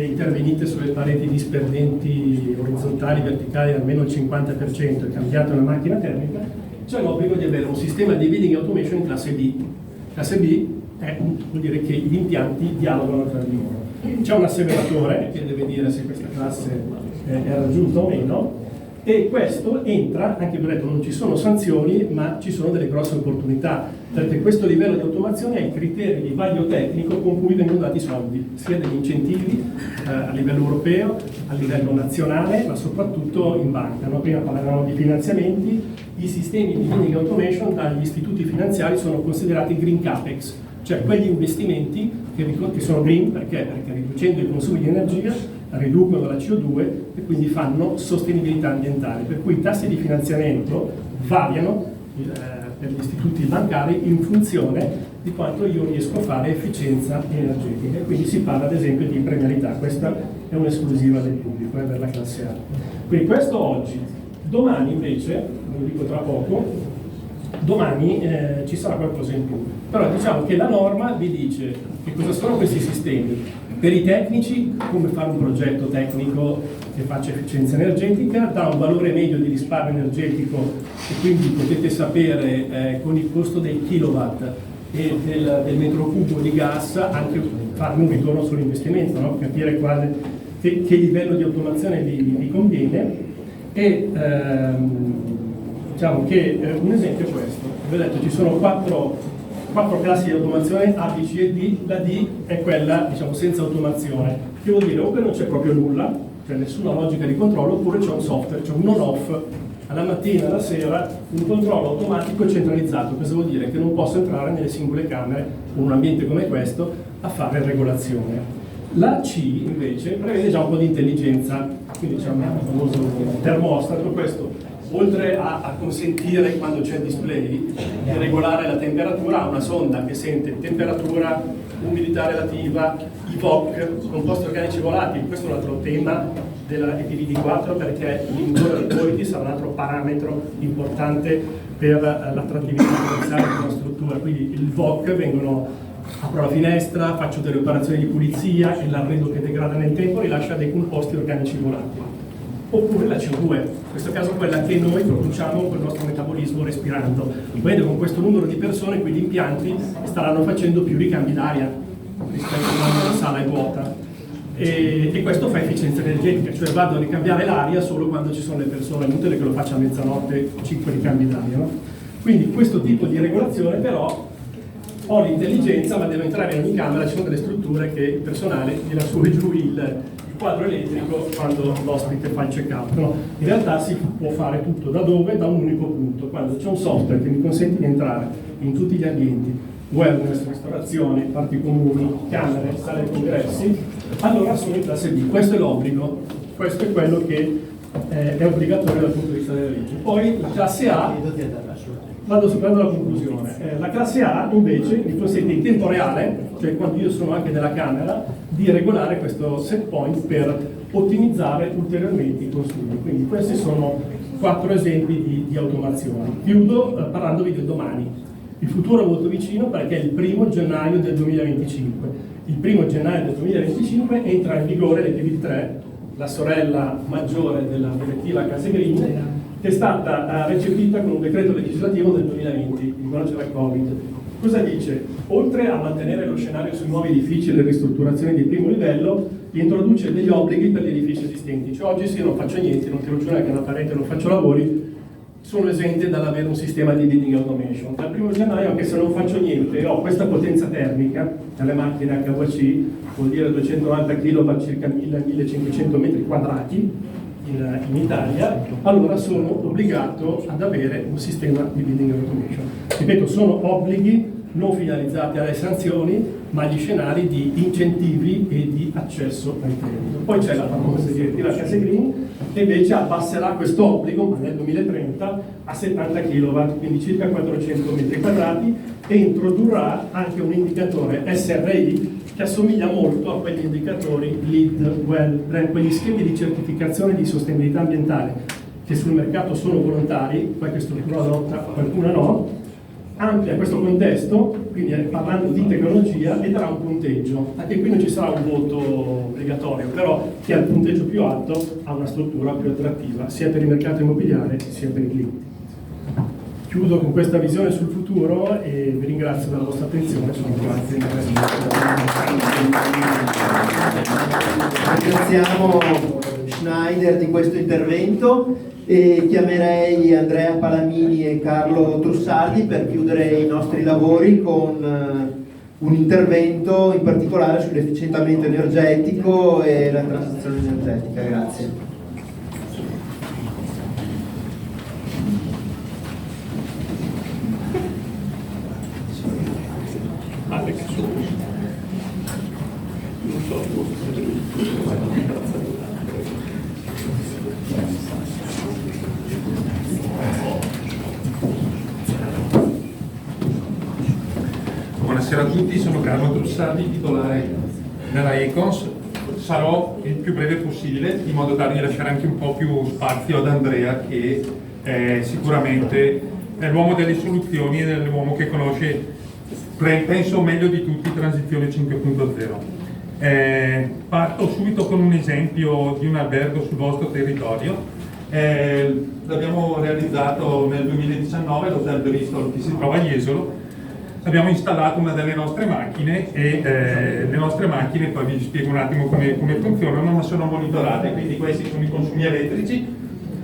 intervenite sulle pareti disperdenti orizzontali, verticali almeno il 50% e cambiate una macchina termica, c'è l'obbligo di avere un sistema di building automation in classe B. Classe B vuol dire che gli impianti dialogano tra di loro. C'è un asseveratore che deve dire se questa classe è raggiunta o meno, e questo entra, anche vi ho detto non ci sono sanzioni, ma ci sono delle grosse opportunità, perché questo livello di automazione ha i criteri di vaglio tecnico con cui vengono dati soldi, sia degli incentivi a livello europeo, a livello nazionale, ma soprattutto in banca. No? Prima parlavamo di finanziamenti, i sistemi di building automation dagli istituti finanziari sono considerati green capex, cioè quegli investimenti che sono green perché riducendo i consumi di energia riducono la CO2 e quindi fanno sostenibilità ambientale, per cui i tassi di finanziamento variano per gli istituti bancari in funzione di quanto io riesco a fare efficienza energetica, quindi si parla ad esempio di premialità. Questa è un'esclusiva del pubblico per la classe A. Quindi questo oggi. Domani invece, ve lo dico tra poco, domani ci sarà qualcosa in più. Però diciamo che la norma vi dice che cosa sono questi sistemi. Per i tecnici, come fare un progetto tecnico che faccia efficienza energetica, dà un valore medio di risparmio energetico e quindi potete sapere con il costo dei kilowatt e del metro cubo di gas anche farne un ritorno sull'investimento, no? Capire che livello di automazione vi conviene. E diciamo che un esempio è questo. Vi ho detto ci sono quattro classi di automazione, A, B, C e D. La D è quella, diciamo, senza automazione, che vuol dire o che non c'è proprio nulla, cioè nessuna logica di controllo, oppure c'è un software, c'è un on-off, alla mattina, alla sera, un controllo automatico centralizzato. Cosa vuol dire? Che non posso entrare nelle singole camere o in un ambiente come questo a fare regolazione. La C invece prevede già un po' di intelligenza, quindi c'è un famoso termostato. Questo oltre a consentire, quando c'è il display, di regolare la temperatura, ha una sonda che sente temperatura, umidità relativa, i VOC, composti organici volatili. Questo è un altro tema della EPVD4, perché l'indoor quality sarà un altro parametro importante per l'attrattività potenziale di una struttura. Quindi il VOC apro la finestra, faccio delle operazioni di pulizia e l'arredo che degrada nel tempo rilascia dei composti organici volatili. Oppure la CO2, in questo caso quella che noi produciamo con il nostro metabolismo respirando. Vedete, con questo numero di persone qui gli impianti staranno facendo più ricambi d'aria rispetto a quando la sala è vuota. E questo fa efficienza energetica, cioè vado a ricambiare l'aria solo quando ci sono le persone, è inutile che lo faccia a mezzanotte 5 ricambi d'aria, no? Quindi questo tipo di regolazione però ho l'intelligenza, ma devo entrare in ogni camera, ci sono delle strutture che il personale tira su e giù il quadro elettrico quando l'ospite fa il check-out. No? In realtà si può fare tutto da dove? Da un unico punto. Quando c'è un software che mi consente di entrare in tutti gli ambienti, wellness, ristorazione, parti comuni, camere, sale congressi, allora sono in classe B. Questo è l'obbligo, questo è quello che è obbligatorio dal punto di vista della legge. Poi la classe A, vado superando la conclusione, la classe A invece mi consente in tempo reale, cioè quando io sono anche nella camera, di regolare questo set point per ottimizzare ulteriormente i consumi. Quindi questi sono 4 esempi di automazione. Chiudo parlandovi del domani. Il futuro è molto vicino perché è il 1° gennaio del 2025. Il 1° gennaio del 2025 entra in vigore l'EPVD3, la sorella maggiore della direttiva Case Green, che è stata recepita con un decreto legislativo del 2020, quando c'era il Covid. Cosa dice? Oltre a mantenere lo scenario sui nuovi edifici e le ristrutturazioni di primo livello, introduce degli obblighi per gli edifici esistenti. Cioè oggi se io non faccio niente, non tiro giù neanche una parete, non faccio lavori, sono esenti dall'avere un sistema di building automation. Dal 1° gennaio, anche se non faccio niente, ho questa potenza termica dalle macchine HVAC, vuol dire 290 kW, circa 1000-1500 metri quadrati, in Italia, allora sono obbligato ad avere un sistema di building automation. Ripeto, sono obblighi non finalizzati alle sanzioni, ma agli scenari di incentivi e di accesso al credito. Poi c'è la famosa direttiva Case Green, che invece abbasserà questo obbligo, ma nel 2030, a 70 kW, quindi circa 400 metri quadrati, e introdurrà anche un indicatore SRI che assomiglia molto a quegli indicatori LEED, WELL, quegli schemi di certificazione di sostenibilità ambientale che sul mercato sono volontari, qualche struttura adotta, qualcuna no, amplia questo contesto, quindi parlando di tecnologia, e darà un punteggio. Anche qui non ci sarà un voto obbligatorio, però chi ha il punteggio più alto ha una struttura più attrattiva, sia per il mercato immobiliare sia per i clienti. Chiudo con questa visione sul futuro e vi ringrazio della vostra attenzione. Ringraziamo Schneider di questo intervento e chiamerei Andrea Palamini e Carlo Trussardi per chiudere i nostri lavori con un intervento in particolare sull'efficientamento energetico e la transizione energetica. Grazie. Buonasera a tutti, sono Carlo Trussardi, titolare della Econs. Sarò il più breve possibile, in modo tale di lasciare anche un po' più spazio ad Andrea, che sicuramente è l'uomo delle soluzioni ed è l'uomo che conosce, penso meglio di tutti, Transizione 5.0. Parto subito con un esempio di un albergo sul vostro territorio. L'abbiamo realizzato nel 2019, l'Hotel Bristol che si trova a Jesolo. Abbiamo installato una delle nostre macchine e le nostre macchine, poi vi spiego un attimo come funzionano, ma sono monitorate, quindi questi sono i consumi elettrici.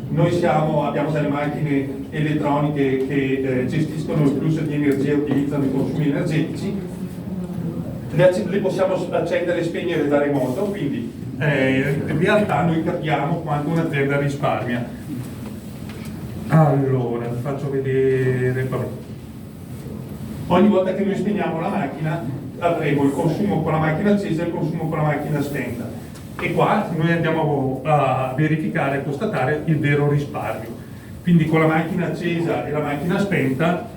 Noi abbiamo delle macchine elettroniche che gestiscono il flusso di energia e utilizzano i consumi energetici. Le possiamo accendere e spegnere da remoto, quindi in realtà noi capiamo quanto un'azienda risparmia. Allora, vi faccio vedere. Ogni volta che noi spegniamo la macchina avremo il consumo con la macchina accesa e il consumo con la macchina spenta. E qua noi andiamo a verificare e constatare il vero risparmio. Quindi con la macchina accesa e la macchina spenta,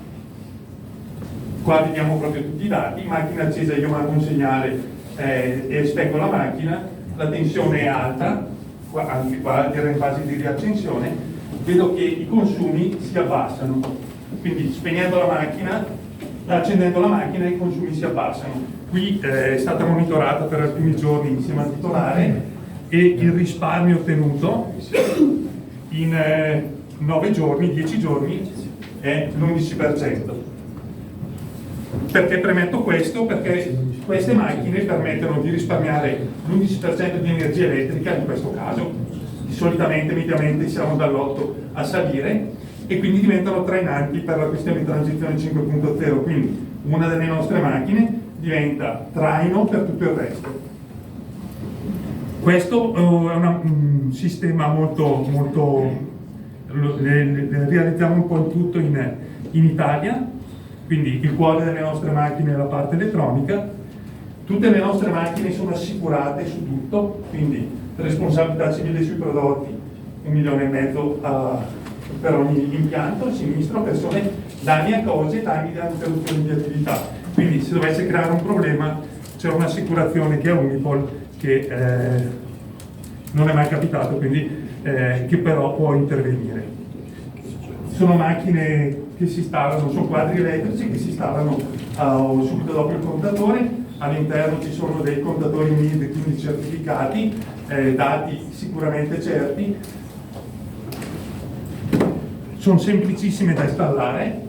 qua vediamo proprio tutti i dati. Macchina accesa, io mando un segnale e spengo la macchina, la tensione è alta, anche qua era in fase di riaccensione, vedo che i consumi si abbassano. Quindi spegnendo la macchina, accendendo la macchina, i consumi si abbassano. Qui è stata monitorata per alcuni giorni insieme al titolare e il risparmio ottenuto in 9 giorni, 10 giorni è l'11%. Perché premetto questo? Perché queste macchine permettono di risparmiare l'11% di energia elettrica, in questo caso, solitamente, mediamente siamo dall'8 a salire, e quindi diventano trainanti per la questione di transizione 5.0, quindi una delle nostre macchine diventa traino per tutto il resto. Questo è un sistema molto realizziamo un po' in tutto in Italia, quindi il cuore delle nostre macchine è la parte elettronica. Tutte le nostre macchine sono assicurate su tutto, quindi responsabilità civile sui prodotti, 1,5 milioni per ogni impianto, sinistro, persone, danni a cose, danni da interruzione di attività. Quindi se dovesse creare un problema c'è un'assicurazione che è Unipol, che non è mai capitato, quindi che però può intervenire. Sono macchine che si installano, sono quadri elettrici che si installano subito dopo il contatore. All'interno ci sono dei contatori MID, quindi certificati, dati sicuramente certi. Sono semplicissime da installare,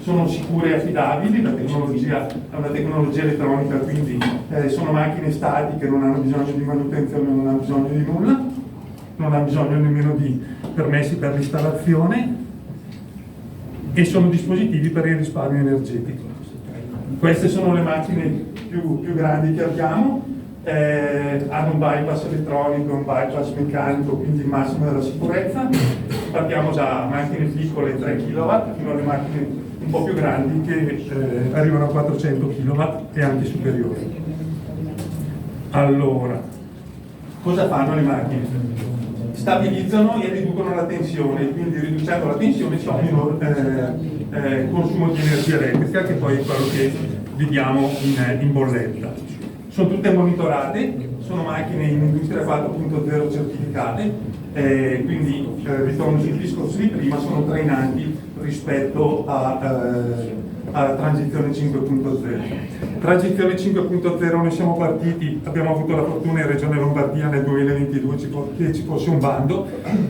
sono sicure e affidabili, la tecnologia è una tecnologia elettronica, quindi sono macchine statiche, non hanno bisogno di manutenzione, non hanno bisogno di nulla, non hanno bisogno nemmeno di permessi per l'installazione e sono dispositivi per il risparmio energetico. Queste sono le macchine più grandi che abbiamo, hanno un bypass elettronico, un bypass meccanico, quindi il massimo della sicurezza. Partiamo da macchine piccole 3 kW fino alle macchine un po' più grandi che arrivano a 400 kW e anche superiori. Allora, cosa fanno le macchine? Stabilizzano e riducono la tensione, quindi riducendo la tensione c'è un minor consumo di energia elettrica, che poi è quello che vediamo in bolletta. Sono tutte monitorate, sono macchine in industria 4.0 certificate, quindi ritorno sul discorso di prima, sono trainanti rispetto a transizione 5.0. Transizione 5.0 noi siamo partiti, abbiamo avuto la fortuna in Regione Lombardia nel 2022 che ci fosse un bando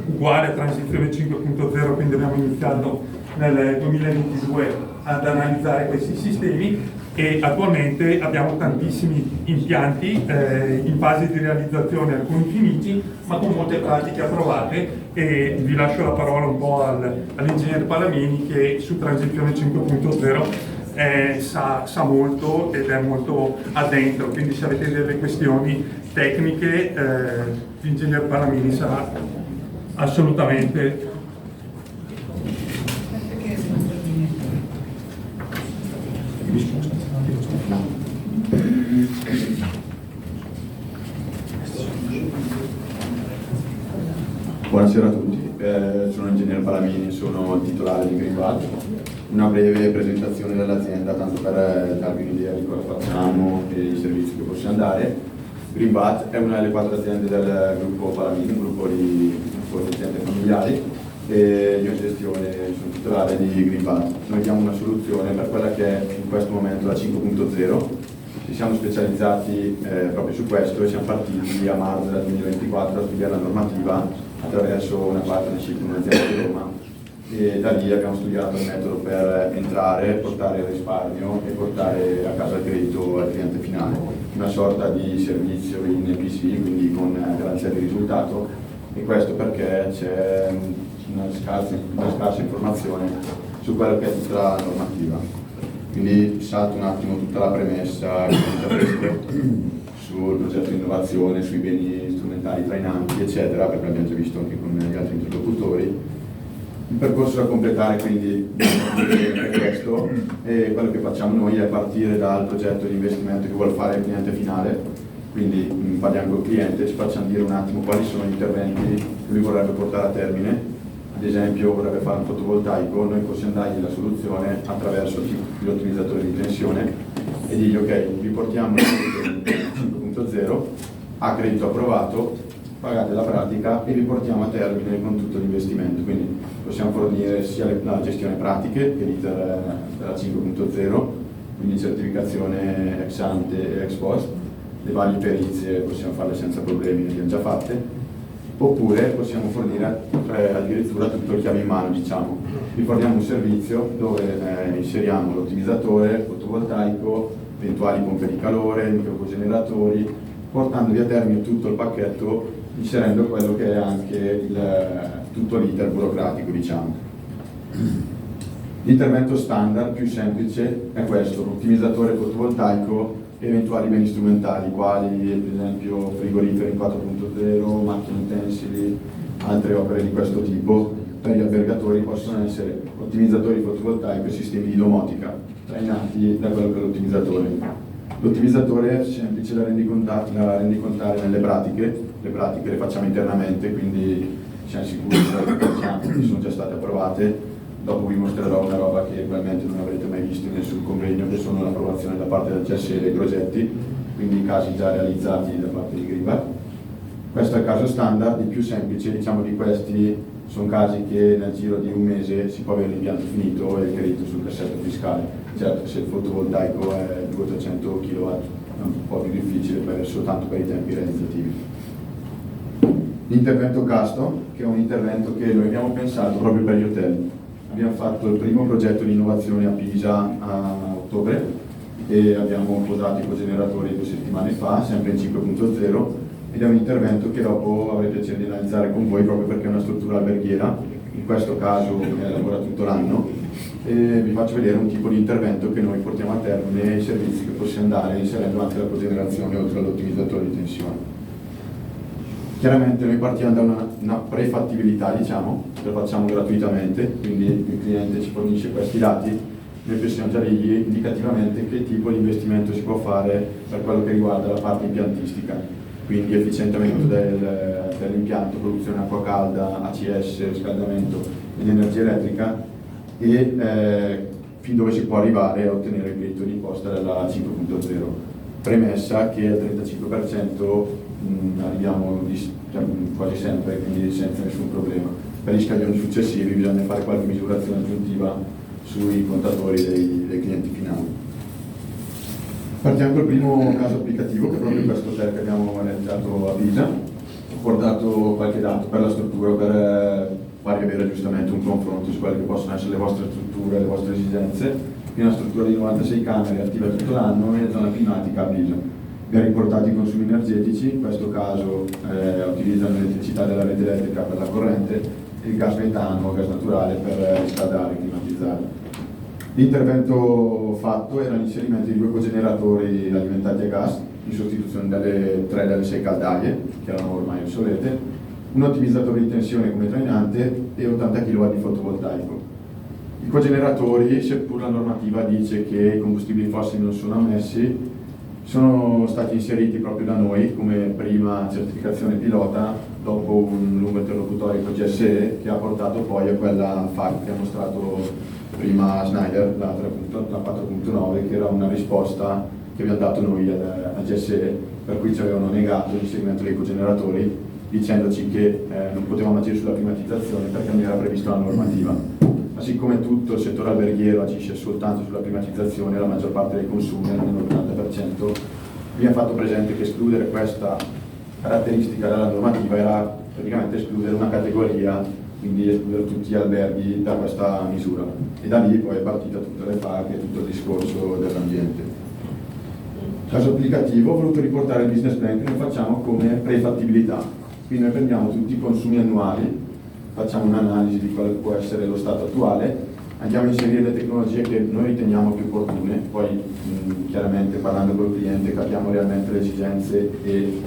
uguale a transizione 5.0, quindi abbiamo iniziato nel 2022 ad analizzare questi sistemi e attualmente abbiamo tantissimi impianti in fase di realizzazione, alcuni finiti, ma con molte pratiche approvate, e vi lascio la parola un po' all'ingegner Palamini, che su transizione 5.0 sa molto ed è molto addentro, quindi se avete delle questioni tecniche l'ingegner Palamini sarà assolutamente. Buonasera a tutti, sono l'ingegnere Palamini, sono titolare di Greenbat. Una breve presentazione dell'azienda, tanto per darvi un'idea di cosa facciamo e i servizi che possiamo dare. Greenbat è una delle 4 aziende del gruppo Palamini, un gruppo di aziende familiari. e io in gestione sono titolare di Greenbat. Noi diamo una soluzione per quella che è in questo momento la 5.0. Ci siamo specializzati proprio su questo e siamo partiti a marzo del 2024 a studiare la normativa attraverso una partnership con un'azienda di Roma, e da lì abbiamo studiato il metodo per entrare, portare il risparmio e portare a casa il credito al cliente finale, una sorta di servizio in EPC, quindi con garanzia di risultato, e questo perché c'è una scarsa informazione su quello che è tutta la normativa. Quindi salto un attimo tutta la premessa sul progetto di innovazione, sui beni strumentali trainanti, eccetera, perché l'abbiamo già visto anche con gli altri interlocutori. Il percorso da completare quindi è questo, e quello che facciamo noi è partire dal progetto di investimento che vuole fare il cliente finale, quindi parliamo col cliente, ci facciamo dire un attimo quali sono gli interventi che lui vorrebbe portare a termine. Ad esempio vorrebbe fare un fotovoltaico, noi possiamo dargli la soluzione attraverso l'ottimizzatore di tensione e dirgli ok, vi portiamo il 5.0 a credito approvato, pagate la pratica e vi portiamo a termine con tutto l'investimento. Quindi possiamo fornire sia la gestione pratiche che l'iter della 5.0, quindi certificazione ex ante e ex post, le varie perizie possiamo farle senza problemi, le abbiamo già fatte. Oppure possiamo fornire addirittura tutto il chiave in mano, diciamo. Vi forniamo un servizio dove inseriamo l'ottimizzatore fotovoltaico, eventuali pompe di calore, microcogeneratori, portandovi a termine tutto il pacchetto, inserendo quello che è anche tutto l'iter burocratico, diciamo. L'intervento standard più semplice è questo: l'ottimizzatore fotovoltaico, eventuali beni strumentali quali per esempio frigoriferi in 4.0, macchine utensili, altre opere di questo tipo. Per gli albergatori possono essere ottimizzatori fotovoltaici e sistemi di domotica trainati da quello che è l'ottimizzatore. L'ottimizzatore è semplice da rendicontare nelle pratiche, le pratiche le facciamo internamente, quindi siamo sicuri che sono già state approvate. Dopo vi mostrerò una roba che probabilmente non avrete mai visto in nessun convegno, che sono l'approvazione da parte del CSE dei progetti, quindi casi già realizzati da parte di Greenbat. Questo è il caso standard, il più semplice, diciamo di questi sono casi che nel giro di un mese si può avere l'impianto finito e il credito sul cassetto fiscale. Certo, se il fotovoltaico è 200-300 kW è un po' più difficile soltanto per i tempi realizzativi. L'intervento Custom, che è un intervento che noi abbiamo pensato proprio per gli hotel. Abbiamo fatto il primo progetto di innovazione a Pisa a ottobre e abbiamo posato i cogeneratori 2 settimane fa, sempre in 5.0, ed è un intervento che dopo avrei piacere di analizzare con voi proprio perché è una struttura alberghiera, in questo caso lavora tutto l'anno, e vi faccio vedere un tipo di intervento che noi portiamo a termine e i servizi che possiamo dare inserendo anche la cogenerazione oltre all'ottimizzatore di tensione. Chiaramente noi partiamo da una prefattibilità, diciamo, lo facciamo gratuitamente, quindi il cliente ci fornisce questi dati, noi possiamo già dirgli indicativamente che tipo di investimento si può fare per quello che riguarda la parte impiantistica, quindi efficientamento dell'impianto, produzione acqua calda, ACS, riscaldamento ed energia elettrica, e fin dove si può arrivare a ottenere il credito d'imposta della 5.0. Premessa che al 35% arriviamo quasi sempre, quindi senza nessun problema. Per gli scaglioni successivi bisogna fare qualche misurazione aggiuntiva sui contatori dei clienti finali. Partiamo col primo caso applicativo, che è proprio questo hotel che abbiamo realizzato a Pisa. Ho portato qualche dato per la struttura per farvi avere giustamente un confronto su quelle che possono essere le vostre strutture, le vostre esigenze. Una struttura di 96 camere attiva tutto l'anno e zona climatica a Pisa. Abbiamo riportato i consumi energetici, in questo caso utilizzano l'elettricità della rete elettrica per la corrente e il gas metano, gas naturale per riscaldare e climatizzare. L'intervento fatto era l'inserimento di 2 cogeneratori alimentati a gas in sostituzione delle 3 delle 6 caldaie, che erano ormai obsolete, un ottimizzatore di tensione come trainante e 80 kW di fotovoltaico. I cogeneratori, seppur la normativa dice che i combustibili fossili non sono ammessi, sono stati inseriti proprio da noi come prima certificazione pilota dopo un lungo interlocutorio con GSE, che ha portato poi a quella FAC che ha mostrato prima Schneider, la 4.9, che era una risposta che abbiamo dato noi a GSE, per cui ci avevano negato l'inserimento dei cogeneratori dicendoci che non potevamo agire sulla privatizzazione perché non era previsto la normativa. Ma siccome tutto il settore alberghiero agisce soltanto sulla privatizzazione, la maggior parte dei consumi, almeno l'80%, mi ha fatto presente che escludere questa caratteristica dalla normativa era praticamente escludere una categoria, quindi escludere tutti gli alberghi da questa misura. E da lì poi è partita tutte le FAQ e tutto il discorso dell'ambiente. Caso applicativo, ho voluto riportare il business plan che noi facciamo come prefattibilità. Quindi noi prendiamo tutti i consumi annuali, facciamo un'analisi di quale può essere lo stato attuale, andiamo a inserire le tecnologie che noi riteniamo più opportune, poi chiaramente parlando col cliente capiamo realmente le esigenze e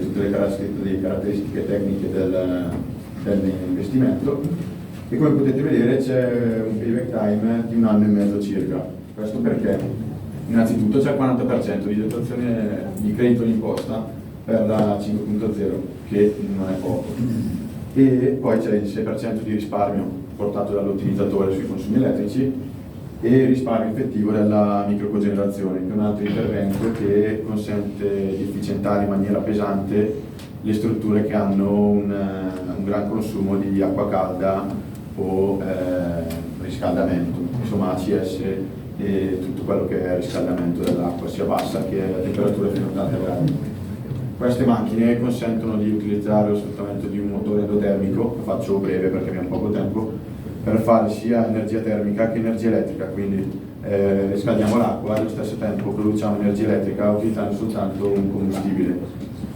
tutte le caratteristiche tecniche dell'investimento, e come potete vedere c'è un payback time di 1 anno e mezzo circa. Questo perché innanzitutto c'è il 40% di detrazione di credito d'imposta per la 5.0, che non è poco, e poi c'è il 6% di risparmio portato dall'ottimizzatore sui consumi elettrici e il risparmio effettivo della microcogenerazione, che è un altro intervento che consente di efficientare in maniera pesante le strutture che hanno un gran consumo di acqua calda o riscaldamento, insomma ACS e tutto quello che è il riscaldamento dell'acqua, sia bassa che a temperature fino a 80 gradi. Queste macchine consentono di utilizzare lo sfruttamento di un motore endotermico, lo faccio breve perché abbiamo poco tempo, per fare sia energia termica che energia elettrica, quindi riscaldiamo l'acqua e allo stesso tempo produciamo energia elettrica utilizzando soltanto un combustibile.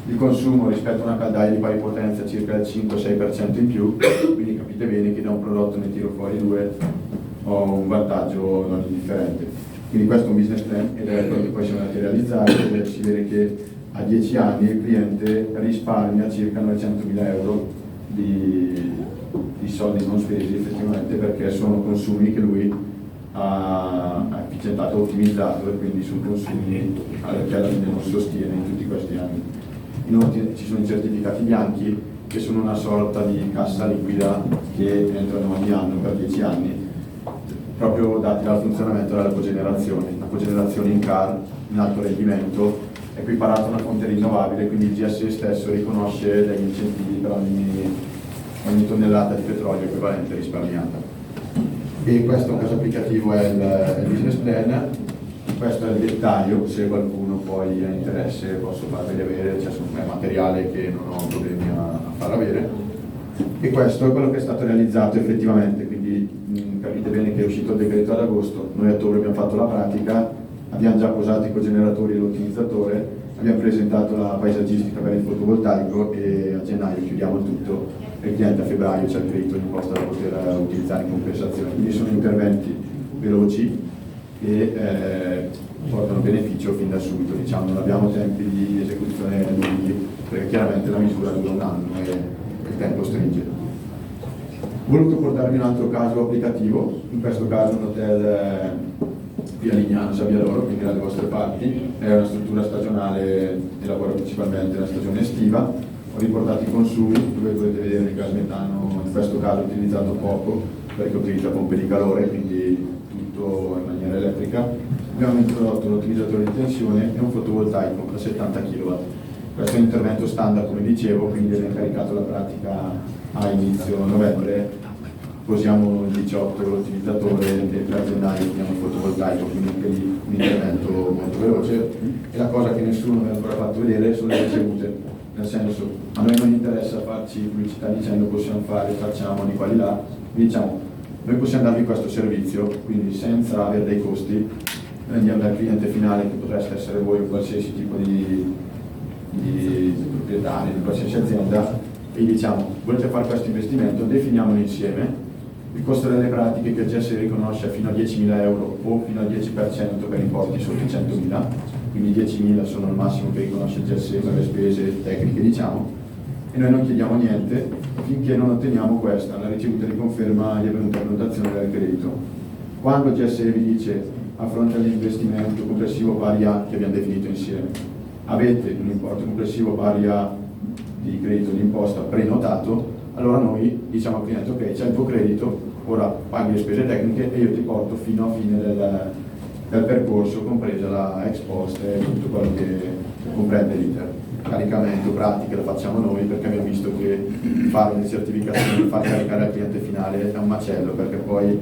Il consumo rispetto a una caldaia di pari potenza è circa il 5-6% in più, quindi capite bene che da un prodotto ne tiro fuori 2, ho un vantaggio non indifferente. Quindi questo è un business plan ed è quello che poi siamo andati a realizzare, dove si vede che a 10 anni il cliente risparmia circa 900.000 euro di soldi non spesi effettivamente, perché sono consumi che lui ha efficientato, ottimizzato, e quindi sono consumi che alla fine non sostiene in tutti questi anni. Inoltre ci sono i certificati bianchi, che sono una sorta di cassa liquida che entrano ogni anno per 10 anni, proprio dati dal funzionamento della cogenerazione. La cogenerazione in CAR, in alto rendimento, è equiparata a una fonte rinnovabile, quindi il GSE stesso riconosce degli incentivi per ogni tonnellata di petrolio equivalente risparmiata. E questo, un caso applicativo, è il business plan. Questo è il dettaglio, se qualcuno poi ha interesse posso farveli avere, c'è materiale che non ho problemi a far avere. E questo è quello che è stato realizzato effettivamente, quindi capite bene che è uscito il decreto ad agosto, noi a ottobre abbiamo fatto la pratica, abbiamo già posato i cogeneratori e l'ottimizzatore, abbiamo presentato la paesaggistica per il fotovoltaico e a gennaio chiudiamo il tutto e il cliente a febbraio c'è il credito d'imposta da poter utilizzare in compensazione. Quindi sono interventi veloci e portano beneficio fin da subito, diciamo, non abbiamo tempi di esecuzione lunghi perché chiaramente la misura dura 1 anno e il tempo stringe. Ho voluto portarvi un altro caso applicativo, in questo caso un hotel via Lignano, Sabbiadoro, quindi dalle vostre parti, è una struttura stagionale e lavora principalmente nella stagione estiva. Ho riportato i consumi, dove potete vedere il gas metano in questo caso utilizzato poco perché utilizza pompe di calore, quindi tutto in maniera elettrica. Abbiamo introdotto un ottimizzatore di tensione e un fotovoltaico da 70 kW. Questo è un intervento standard, come dicevo, quindi abbiamo caricato la pratica a inizio novembre, posiamo il 18 l'ottimizzatore e per gennaio abbiamo il fotovoltaico, quindi anche lì un intervento molto veloce. E la cosa che nessuno mi ha ancora fatto vedere sono le ricevute, nel senso, a noi non interessa farci pubblicità dicendo possiamo fare, facciamo di qua di là, diciamo noi possiamo darvi questo servizio, quindi senza avere dei costi, andiamo dal cliente finale, che potreste essere voi o qualsiasi tipo di proprietario di qualsiasi azienda, e diciamo volete fare questo investimento, definiamolo insieme. Il costo delle pratiche che il GSE riconosce è fino a 10.000 euro o fino al 10% per importi sotto i 100.000, quindi 10.000 sono il massimo che riconosce il GSE per le spese tecniche, diciamo, e noi non chiediamo niente finché non otteniamo questa, la ricevuta di conferma di avvenuta prenotazione del credito. Quando il GSE vi dice, a fronte all'investimento complessivo pari a, che abbiamo definito insieme, avete un importo complessivo pari a di credito d'imposta prenotato, allora noi diciamo al cliente, ok, c'è il tuo credito, ora paghi le spese tecniche e io ti porto fino a fine del percorso, compresa la ex post e tutto quello che comprende l'iter. caricamento, pratiche lo facciamo noi, perché abbiamo visto che fare le certificazioni, far caricare al cliente finale è un macello, perché poi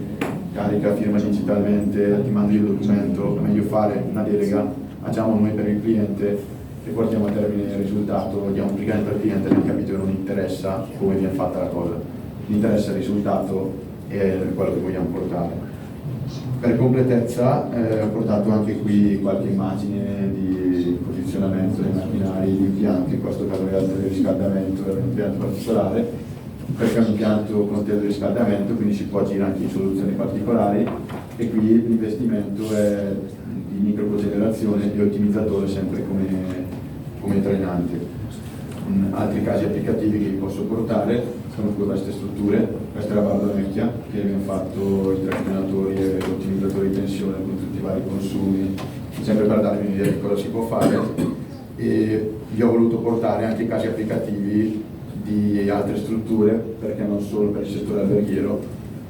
carica, firma digitalmente, ti mandi il documento, è meglio fare una delega, facciamo noi per il cliente e portiamo a termine il risultato, diamo un cliente al cliente, abbiamo capito che non interessa come viene fatta la cosa, gli interessa il risultato e quello che vogliamo portare. Per completezza ho portato anche qui qualche immagine di posizionamento dei macchinari, di impianti, in questo caso è il riscaldamento, è un impianto particolare, perché è un impianto con teleriscaldamento, quindi si può agire anche in soluzioni particolari e qui l'investimento è di microcogenerazione e ottimizzatore sempre come trainante. Altri casi applicativi che vi posso portare sono queste strutture, questa è la bardonecchia che abbiamo fatto i trascinatori e l'ottimizzatori di tensione con tutti i vari consumi, sempre per darvi un'idea di cosa si può fare, e vi ho voluto portare anche casi applicativi di altre strutture, perché non solo per il settore alberghiero,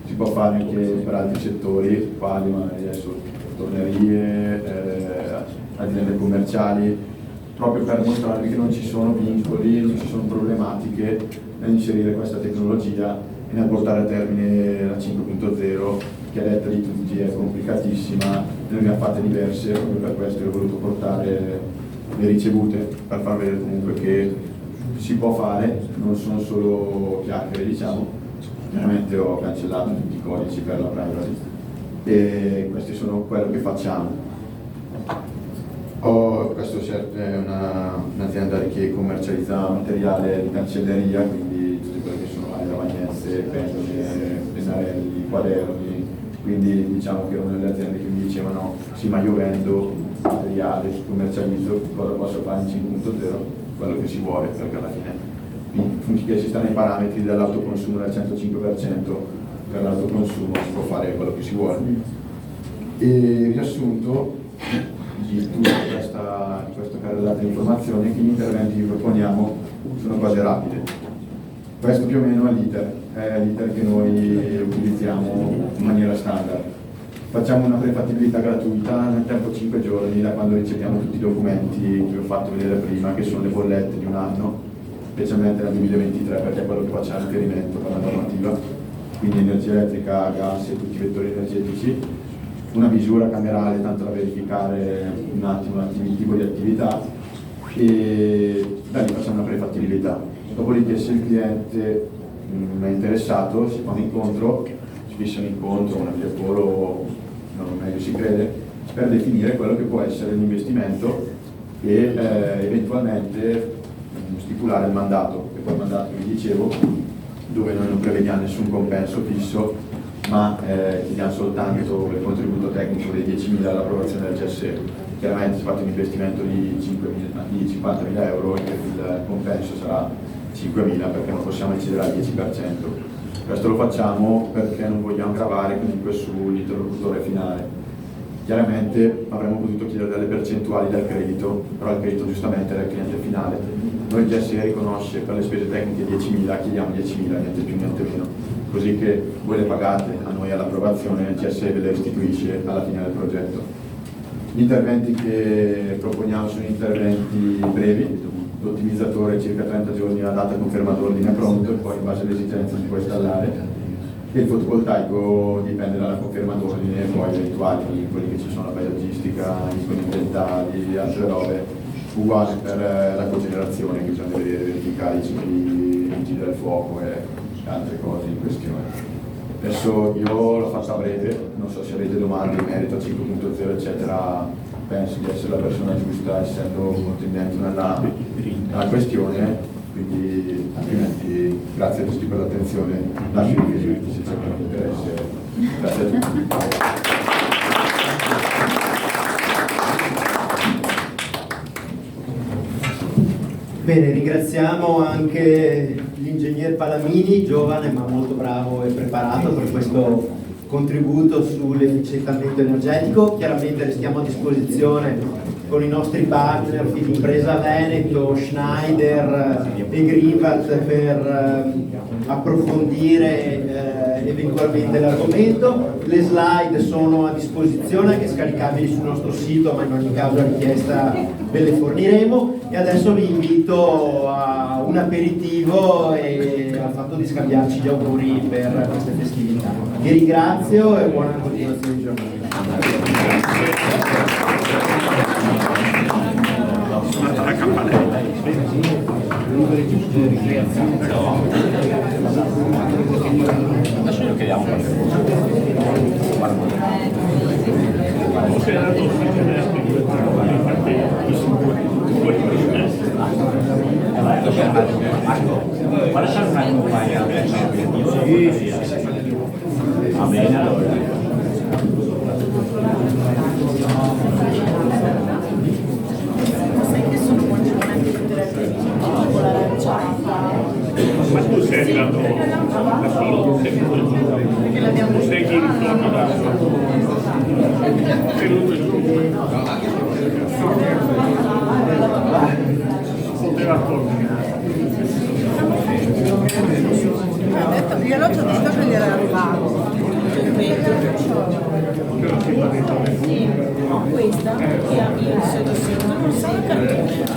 si può fare anche per altri settori, quali magari adesso tornerie, aziende commerciali, proprio per mostrarvi che non ci sono vincoli, non ci sono problematiche nell'inserire questa tecnologia e nel portare a termine la 5.0, che è detta di tutti, è complicatissima, noi ne abbiamo fatte diverse, proprio per questo ho voluto portare le ricevute, per far vedere comunque che si può fare, non sono solo chiacchiere, diciamo. Chiaramente ho cancellato tutti i codici per la privacy e questi sono quello che facciamo. Questo è un'azienda che commercializza materiale di cancelleria, quindi tutte quelle che sono le lavagnezze, pendole, pennarelli, quaderni, quindi diciamo che è una delle aziende che mi dicevano sì, ma io vendo materiale, commercializzo, cosa posso fare in 5.0? Quello che si vuole, perché alla fine finché si sta nei parametri dell'autoconsumo del 105% per l'autoconsumo si può fare quello che si vuole. E riassunto di tutta questa carrellata di informazioni, che gli interventi che proponiamo sono cose rapide. Questo più o meno è l'iter che noi utilizziamo in maniera standard. Facciamo una prefattibilità gratuita nel tempo 5 giorni da quando riceviamo tutti i documenti che vi ho fatto vedere prima, che sono le bollette di un anno, specialmente nel 2023, perché è quello che facciamo riferimento per la normativa, quindi energia elettrica, gas e tutti i vettori energetici, una misura camerale tanto da verificare un attimo il tipo di attività e da lì facciamo una prefattibilità. Dopodiché se il cliente è interessato si fa un incontro, si fissa un incontro, una via polo, non meglio si crede, per definire quello che può essere l'investimento e eventualmente stipulare il mandato, che poi il mandato vi dicevo, dove noi non prevediamo nessun compenso fisso, ma chiediamo soltanto il contributo tecnico dei 10.000 all'approvazione del GSE. Chiaramente si fa un investimento di 50.000 euro e il compenso sarà 5.000 perché non possiamo eccedere al 10%. Questo lo facciamo perché non vogliamo gravare comunque sull'interlocutore finale. Chiaramente avremmo potuto chiedere delle percentuali del credito, però il credito giustamente era il cliente finale. Noi il GSE riconosce per le spese tecniche 10.000, chiediamo 10.000, niente più, niente meno. Così che voi le pagate a noi all'approvazione, il GSE ve le restituisce alla fine del progetto. Gli interventi che proponiamo sono interventi brevi, l'ottimizzatore circa 30 giorni la data conferma d'ordine è pronto e poi in base alle esigenze si può installare, e il fotovoltaico dipende dalla conferma d'ordine e poi eventuali quelli che ci sono, la paesaggistica, i ambientali, altre robe, uguale per la cogenerazione che bisogna verificare i cicli del fuoco e altre cose in questione. Adesso io l'ho fatta breve, non so se avete domande in merito a 5.0 eccetera, penso di essere la persona giusta essendo molto dentro nella questione, quindi altrimenti grazie a tutti per l'attenzione, lascio i risultati se c'è qualche interesse. Grazie a tutti. Bene, ringraziamo anche l'ingegner Palamini, giovane ma molto bravo e preparato per questo contributo sull'efficientamento energetico. Chiaramente restiamo a disposizione con i nostri partner Filimpresa Veneto, Schneider e Greenvat per approfondire eventualmente l'argomento. Le slide sono a disposizione, anche scaricabili sul nostro sito, ma in ogni caso a richiesta ve le forniremo. e adesso vi invito a un aperitivo e al fatto di scambiarci gli auguri per queste festività. Vi ringrazio e buona continuazione di giornata. La campanella. Adesso glielo chiediamo. Qual è una compagna? Va bene allora. Ma tu sei arrivato da solo? Perché l'abbiamo sei chi ritorno da sei venuto giù. Poteva tornare. Gliel'ho già detto che gliela arrivato. Questa io sono una persona cartone.